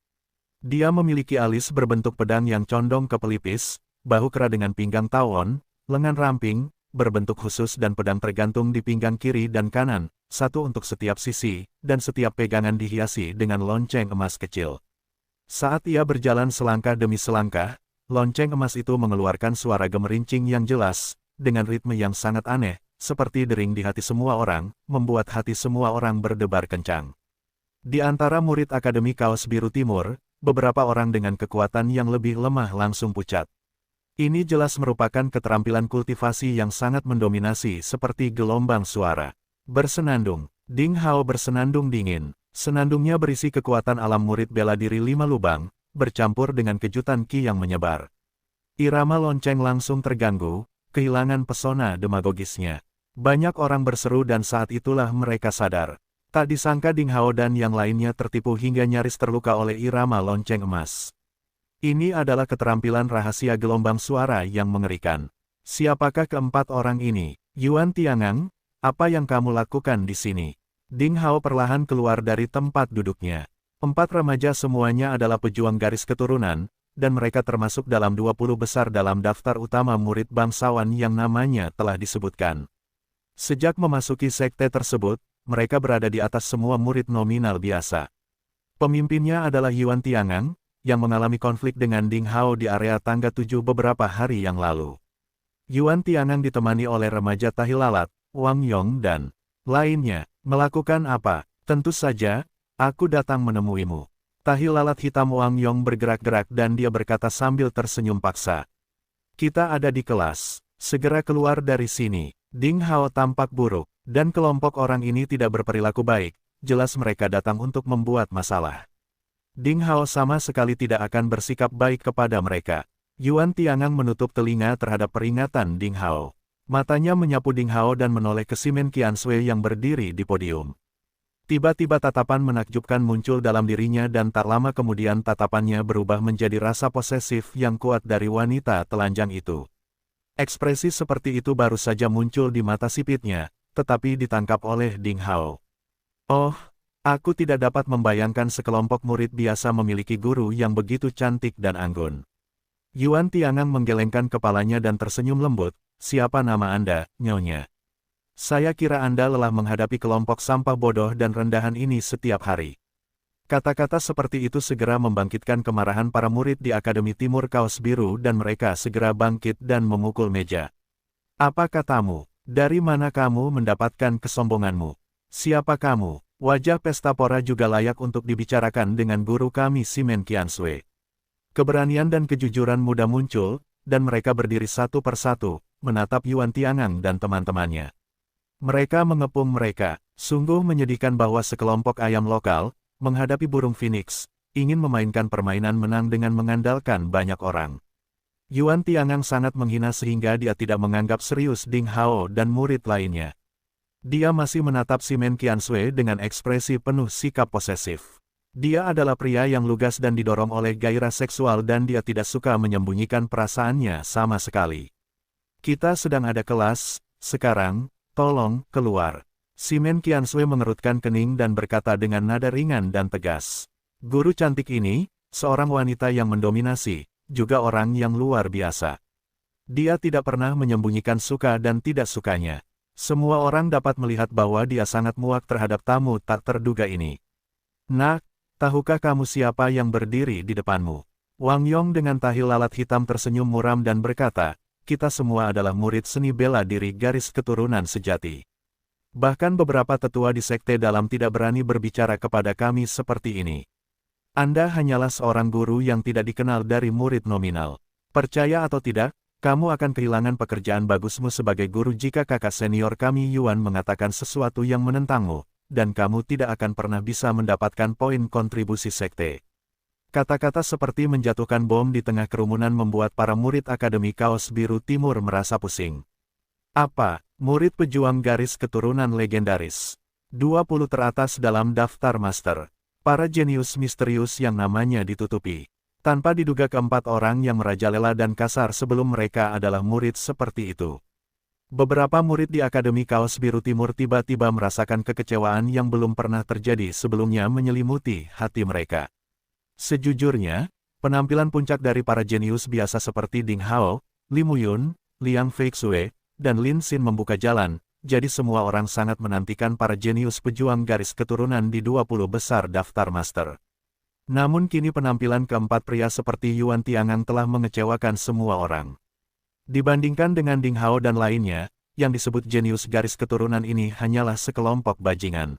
Dia memiliki alis berbentuk pedang yang condong ke pelipis, bahu kera dengan pinggang tawon, lengan ramping, berbentuk khusus dan pedang tergantung di pinggang kiri dan kanan, satu untuk setiap sisi, dan setiap pegangan dihiasi dengan lonceng emas kecil. Saat ia berjalan selangkah demi selangkah, lonceng emas itu mengeluarkan suara gemerincing yang jelas, dengan ritme yang sangat aneh, seperti dering di hati semua orang, membuat hati semua orang berdebar kencang. Di antara murid Akademi Kaos Biru Timur, beberapa orang dengan kekuatan yang lebih lemah langsung pucat. Ini jelas merupakan keterampilan kultivasi yang sangat mendominasi seperti gelombang suara. Bersenandung. Ding Hao bersenandung dingin. Senandungnya berisi kekuatan alam murid bela diri 5 lubang, bercampur dengan kejutan ki yang menyebar. Irama lonceng langsung terganggu, kehilangan pesona demagogisnya. Banyak orang berseru dan saat itulah mereka sadar. Tak disangka Ding Hao dan yang lainnya tertipu hingga nyaris terluka oleh irama lonceng emas. Ini adalah keterampilan rahasia gelombang suara yang mengerikan. Siapakah keempat orang ini? Yuan Tiangang, apa yang kamu lakukan di sini? Ding Hao perlahan keluar dari tempat duduknya. 4 remaja semuanya adalah pejuang garis keturunan, dan mereka termasuk dalam 20 besar dalam daftar utama murid bangsawan yang namanya telah disebutkan. Sejak memasuki sekte tersebut, mereka berada di atas semua murid nominal biasa. Pemimpinnya adalah Yuan Tiangang, yang mengalami konflik dengan Ding Hao di area tangga 7 beberapa hari yang lalu. Yuan Tiangang ditemani oleh remaja tahi lalat, Wang Yong dan lainnya. Melakukan apa? Tentu saja, aku datang menemuimu. Tahi lalat hitam Wang Yong bergerak-gerak dan dia berkata sambil tersenyum paksa. Kita ada di kelas, segera keluar dari sini. Ding Hao tampak buruk, dan kelompok orang ini tidak berperilaku baik, jelas mereka datang untuk membuat masalah. Ding Hao sama sekali tidak akan bersikap baik kepada mereka. Yuan Tiangang menutup telinga terhadap peringatan Ding Hao. Matanya menyapu Ding Hao dan menoleh ke Simen Qiansui yang berdiri di podium. Tiba-tiba tatapan menakjubkan muncul dalam dirinya dan tak lama kemudian tatapannya berubah menjadi rasa posesif yang kuat dari wanita telanjang itu. Ekspresi seperti itu baru saja muncul di mata sipitnya, tetapi ditangkap oleh Ding Hao. Oh, aku tidak dapat membayangkan sekelompok murid biasa memiliki guru yang begitu cantik dan anggun. Yuan Tiangang menggelengkan kepalanya dan tersenyum lembut, siapa nama Anda, Nyonya? Saya kira Anda lelah menghadapi kelompok sampah bodoh dan rendahan ini setiap hari. Kata-kata seperti itu segera membangkitkan kemarahan para murid di Akademi Timur Kaos Biru dan mereka segera bangkit dan memukul meja. Apa katamu? Dari mana kamu mendapatkan kesombonganmu? Siapa kamu? Wajah Pestapora juga layak untuk dibicarakan dengan guru kami Simen Qiansui. Keberanian dan kejujuran muda muncul, dan mereka berdiri satu persatu, menatap Yuan Tiangang dan teman-temannya. Mereka mengepung mereka, sungguh menyedihkan bahwa sekelompok ayam lokal, menghadapi burung phoenix, ingin memainkan permainan menang dengan mengandalkan banyak orang. Yuan Tiangang sangat menghina sehingga dia tidak menganggap serius Ding Hao dan murid lainnya. Dia masih menatap Simen Qiansui dengan ekspresi penuh sikap posesif. Dia adalah pria yang lugas dan didorong oleh gairah seksual dan dia tidak suka menyembunyikan perasaannya sama sekali. Kita sedang ada kelas, sekarang, tolong, keluar. Simen Qiansui mengerutkan kening dan berkata dengan nada ringan dan tegas. Guru cantik ini, seorang wanita yang mendominasi, juga orang yang luar biasa. Dia tidak pernah menyembunyikan suka dan tidak sukanya. Semua orang dapat melihat bahwa dia sangat muak terhadap tamu tak terduga ini. Nak, tahukah kamu siapa yang berdiri di depanmu? Wang Yong dengan tahi lalat hitam tersenyum muram dan berkata, kita semua adalah murid seni bela diri garis keturunan sejati. Bahkan beberapa tetua di sekte dalam tidak berani berbicara kepada kami seperti ini. Anda hanyalah seorang guru yang tidak dikenal dari murid nominal. Percaya atau tidak, kamu akan kehilangan pekerjaan bagusmu sebagai guru jika kakak senior kami Yuan mengatakan sesuatu yang menentangmu, dan kamu tidak akan pernah bisa mendapatkan poin kontribusi sekte. Kata-kata seperti menjatuhkan bom di tengah kerumunan membuat para murid Akademi Kaos Biru Timur merasa pusing. Apa? Murid pejuang garis keturunan legendaris. 20 teratas dalam daftar master. Para jenius misterius yang namanya ditutupi. Tanpa diduga keempat orang yang merajalela dan kasar sebelum mereka adalah murid seperti itu. Beberapa murid di Akademi Kaos Biru Timur tiba-tiba merasakan kekecewaan yang belum pernah terjadi sebelumnya menyelimuti hati mereka. Sejujurnya, penampilan puncak dari para jenius biasa seperti Ding Hao, Li Muyun, Liang Feixue, dan Lin Xin membuka jalan, jadi semua orang sangat menantikan para jenius pejuang garis keturunan di 20 besar daftar master. Namun kini penampilan keempat pria seperti Yuan Tiangang telah mengecewakan semua orang. Dibandingkan dengan Ding Hao dan lainnya, yang disebut jenius garis keturunan ini hanyalah sekelompok bajingan.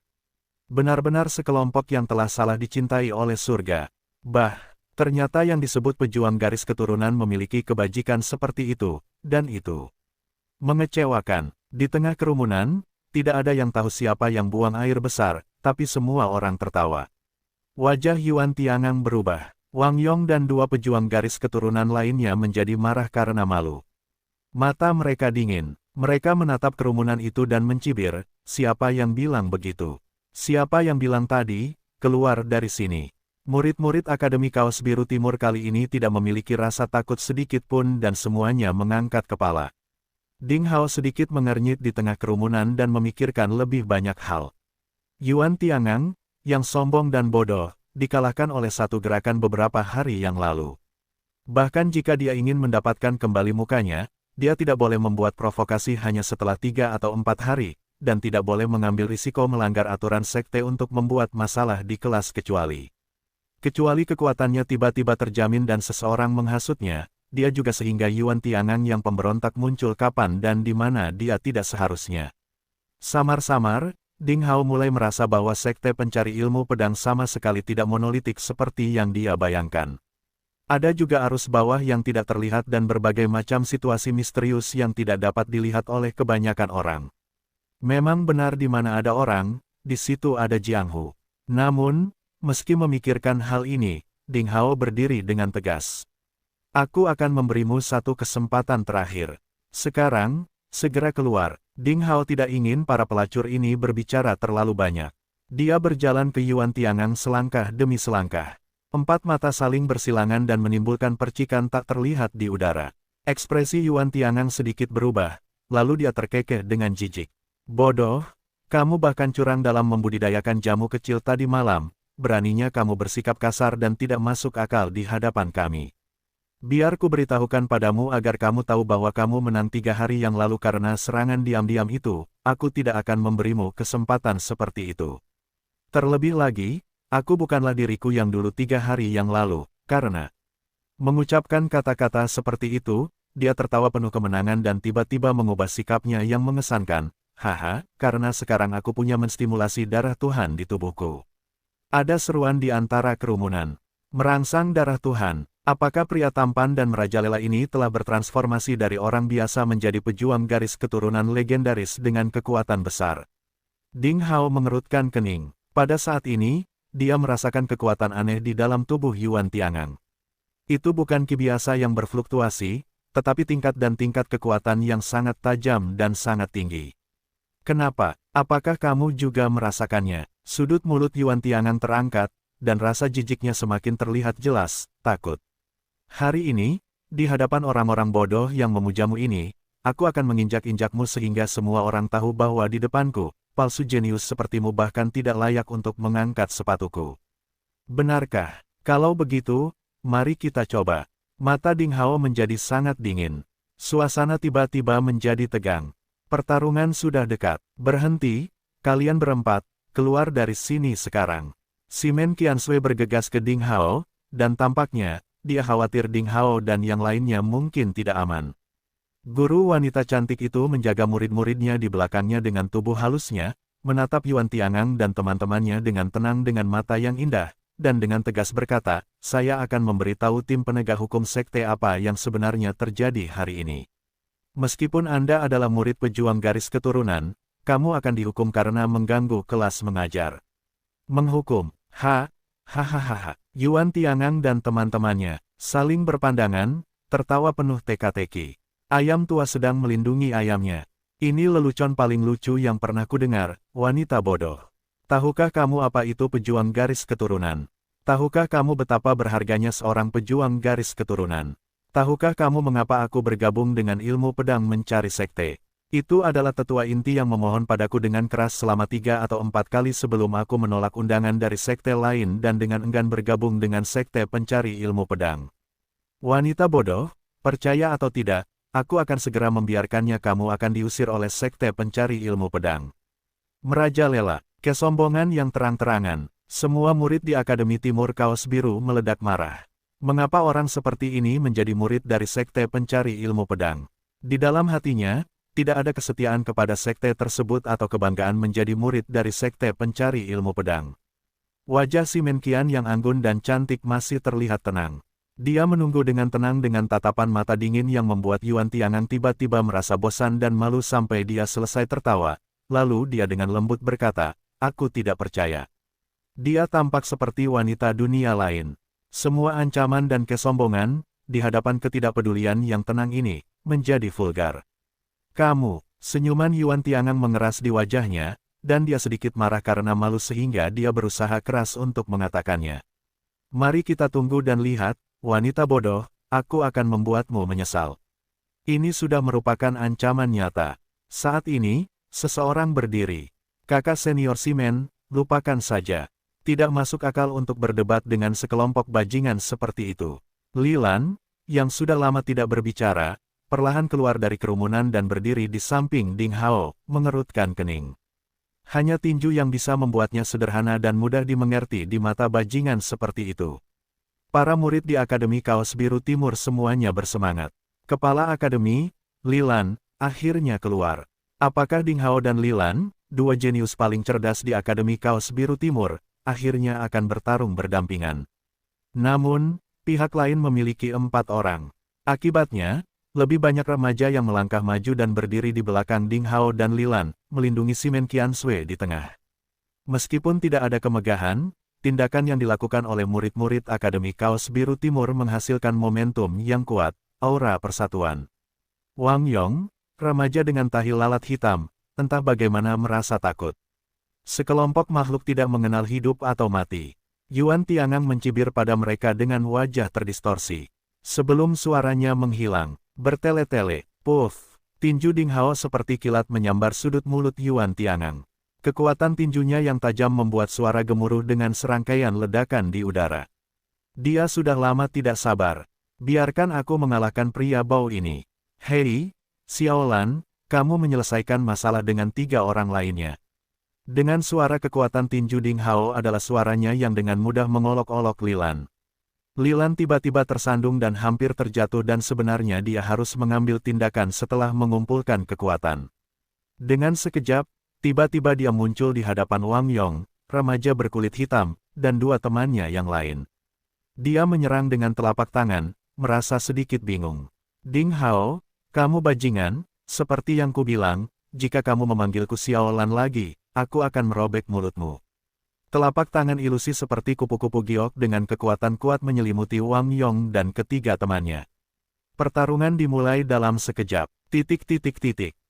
Benar-benar sekelompok yang telah salah dicintai oleh surga. Ternyata yang disebut pejuang garis keturunan memiliki kebajikan seperti itu, dan itu mengecewakan. Di tengah kerumunan, tidak ada yang tahu siapa yang buang air besar, tapi semua orang tertawa. Wajah Yuan Tiangang berubah. Wang Yong dan dua pejuang garis keturunan lainnya menjadi marah karena malu. Mata mereka dingin. Mereka menatap kerumunan itu dan mencibir, siapa yang bilang begitu? Siapa yang bilang tadi, keluar dari sini? Murid-murid Akademi Kaos Biru Timur kali ini tidak memiliki rasa takut sedikit pun dan semuanya mengangkat kepala. Ding Hao sedikit mengernyit di tengah kerumunan dan memikirkan lebih banyak hal. Yuan Tiangang, yang sombong dan bodoh, dikalahkan oleh satu gerakan beberapa hari yang lalu. Bahkan jika dia ingin mendapatkan kembali mukanya, dia tidak boleh membuat provokasi hanya setelah 3 atau 4 hari, dan tidak boleh mengambil risiko melanggar aturan sekte untuk membuat masalah di kelas kecuali kekuatannya tiba-tiba terjamin dan seseorang menghasutnya, dia juga sehingga Yuan Tiangang yang pemberontak muncul kapan dan di mana dia tidak seharusnya. Samar-samar, Ding Hao mulai merasa bahwa sekte pencari ilmu pedang sama sekali tidak monolitik seperti yang dia bayangkan. Ada juga arus bawah yang tidak terlihat dan berbagai macam situasi misterius yang tidak dapat dilihat oleh kebanyakan orang. Memang benar di mana ada orang, di situ ada Jiang Hu. Namun, meski memikirkan hal ini, Ding Hao berdiri dengan tegas. Aku akan memberimu satu kesempatan terakhir. Sekarang, segera keluar. Ding Hao tidak ingin para pelacur ini berbicara terlalu banyak. Dia berjalan ke Yuan Tiangang selangkah demi selangkah. 4 mata saling bersilangan dan menimbulkan percikan tak terlihat di udara. Ekspresi Yuan Tiangang sedikit berubah, lalu dia terkekeh dengan jijik. Bodoh, kamu bahkan curang dalam membudidayakan jamu kecil tadi malam, beraninya kamu bersikap kasar dan tidak masuk akal di hadapan kami. Biar ku beritahukan padamu agar kamu tahu bahwa kamu menang 3 hari yang lalu karena serangan diam-diam itu, aku tidak akan memberimu kesempatan seperti itu. Terlebih lagi, aku bukanlah diriku yang dulu 3 hari yang lalu, karena mengucapkan kata-kata seperti itu, dia tertawa penuh kemenangan dan tiba-tiba mengubah sikapnya yang mengesankan. Haha, karena sekarang aku punya menstimulasi darah Tuhan di tubuhku. Ada seruan di antara kerumunan. Merangsang darah Tuhan, apakah pria tampan dan merajalela ini telah bertransformasi dari orang biasa menjadi pejuang garis keturunan legendaris dengan kekuatan besar? Ding Hao mengerutkan kening. Pada saat ini, dia merasakan kekuatan aneh di dalam tubuh Yuan Tiangang. Itu bukan ki biasa yang berfluktuasi, tetapi tingkat dan tingkat kekuatan yang sangat tajam dan sangat tinggi. Kenapa? Apakah kamu juga merasakannya? Sudut mulut Yuan Tiangang terangkat, dan rasa jijiknya semakin terlihat jelas, takut. Hari ini, di hadapan orang-orang bodoh yang memujamu ini, aku akan menginjak-injakmu sehingga semua orang tahu bahwa di depanku, palsu jenius sepertimu bahkan tidak layak untuk mengangkat sepatuku. Benarkah? Kalau begitu, mari kita coba. Mata Ding Hao menjadi sangat dingin. Suasana tiba-tiba menjadi tegang. Pertarungan sudah dekat. Berhenti, kalian berempat, keluar dari sini sekarang. Simen Qiansui bergegas ke Ding Hao, dan tampaknya, dia khawatir Ding Hao dan yang lainnya mungkin tidak aman. Guru wanita cantik itu menjaga murid-muridnya di belakangnya dengan tubuh halusnya, menatap Yuan Tiangang dan teman-temannya dengan tenang dengan mata yang indah, dan dengan tegas berkata, saya akan memberitahu tim penegak hukum sekte apa yang sebenarnya terjadi hari ini. Meskipun Anda adalah murid pejuang garis keturunan, kamu akan dihukum karena mengganggu kelas mengajar. Menghukum, hahaha. Yuan Tiangang dan teman-temannya saling berpandangan, tertawa penuh teka-teki. Ayam tua sedang melindungi ayamnya. Ini lelucon paling lucu yang pernah kudengar, wanita bodoh. Tahukah kamu apa itu pejuang garis keturunan? Tahukah kamu betapa berharganya seorang pejuang garis keturunan? Tahukah kamu mengapa aku bergabung dengan ilmu pedang mencari sekte? Itu adalah tetua inti yang memohon padaku dengan keras selama 3 atau 4 kali sebelum aku menolak undangan dari sekte lain dan dengan enggan bergabung dengan sekte pencari ilmu pedang. Wanita bodoh, percaya atau tidak, aku akan segera membiarkannya kamu akan diusir oleh sekte pencari ilmu pedang. Merajalela, kesombongan yang terang-terangan, semua murid di Akademi Timur Kaos Biru meledak marah. Mengapa orang seperti ini menjadi murid dari sekte pencari ilmu pedang? Di dalam hatinya, tidak ada kesetiaan kepada sekte tersebut atau kebanggaan menjadi murid dari sekte pencari ilmu pedang. Wajah si Menqian yang anggun dan cantik masih terlihat tenang. Dia menunggu dengan tenang dengan tatapan mata dingin yang membuat Yuan Tiangang tiba-tiba merasa bosan dan malu sampai dia selesai tertawa. Lalu dia dengan lembut berkata, "Aku tidak percaya." Dia tampak seperti wanita dunia lain. Semua ancaman dan kesombongan, di hadapan ketidakpedulian yang tenang ini, menjadi vulgar. "Kamu," senyuman Yuan Tiangang mengeras di wajahnya, dan dia sedikit marah karena malu sehingga dia berusaha keras untuk mengatakannya. "Mari kita tunggu dan lihat, wanita bodoh, aku akan membuatmu menyesal." Ini sudah merupakan ancaman nyata. Saat ini, seseorang berdiri. "Kakak senior Simen, lupakan saja. Tidak masuk akal untuk berdebat dengan sekelompok bajingan seperti itu." Li Lan, yang sudah lama tidak berbicara, perlahan keluar dari kerumunan dan berdiri di samping Ding Hao, mengerutkan kening. Hanya tinju yang bisa membuatnya sederhana dan mudah dimengerti di mata bajingan seperti itu. Para murid di Akademi Kaos Biru Timur semuanya bersemangat. Kepala Akademi, Li Lan, akhirnya keluar. Apakah Ding Hao dan Li Lan, dua jenius paling cerdas di Akademi Kaos Biru Timur, akhirnya akan bertarung berdampingan? Namun, pihak lain memiliki 4 orang. Akibatnya, lebih banyak remaja yang melangkah maju dan berdiri di belakang Ding Hao dan Li Lan, melindungi Simen Qiansui di tengah. Meskipun tidak ada kemegahan, tindakan yang dilakukan oleh murid-murid Akademi Kaos Biru Timur menghasilkan momentum yang kuat, aura persatuan. Wang Yong, remaja dengan tahi lalat hitam, entah bagaimana merasa takut. Sekelompok makhluk tidak mengenal hidup atau mati. Yuan Tiangang mencibir pada mereka dengan wajah terdistorsi. Sebelum suaranya menghilang, bertele-tele, puff, tinju Ding Hao seperti kilat menyambar sudut mulut Yuan Tiangang. Kekuatan tinjunya yang tajam membuat suara gemuruh dengan serangkaian ledakan di udara. Dia sudah lama tidak sabar. "Biarkan aku mengalahkan pria bau ini." "Hei, Xiaolan, kamu menyelesaikan masalah dengan 3 orang lainnya." Dengan suara kekuatan tinju Ding Hao adalah suaranya yang dengan mudah mengolok-olok Li Lan. Li Lan tiba-tiba tersandung dan hampir terjatuh dan sebenarnya dia harus mengambil tindakan setelah mengumpulkan kekuatan. Dengan sekejap, tiba-tiba dia muncul di hadapan Wang Yong, remaja berkulit hitam, dan 2 temannya yang lain. Dia menyerang dengan telapak tangan, merasa sedikit bingung. "Ding Hao, kamu bajingan, seperti yang kubilang, jika kamu memanggilku Xiaolan lagi, aku akan merobek mulutmu." Telapak tangan ilusi seperti kupu-kupu giok dengan kekuatan kuat menyelimuti Wang Yong dan ketiga temannya. Pertarungan dimulai dalam sekejap.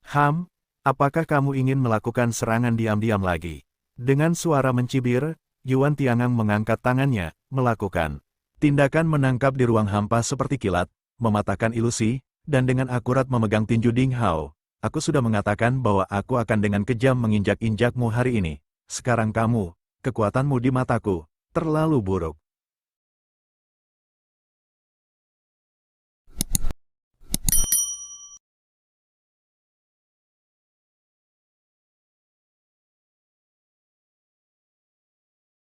"Ham, apakah kamu ingin melakukan serangan diam-diam lagi?" Dengan suara mencibir, Yuan Tiangang mengangkat tangannya, melakukan tindakan menangkap di ruang hampa seperti kilat, mematahkan ilusi, dan dengan akurat memegang tinju Ding Hao. "Aku sudah mengatakan bahwa aku akan dengan kejam menginjak-injakmu hari ini. Sekarang kamu, kekuatanmu di mataku, terlalu buruk."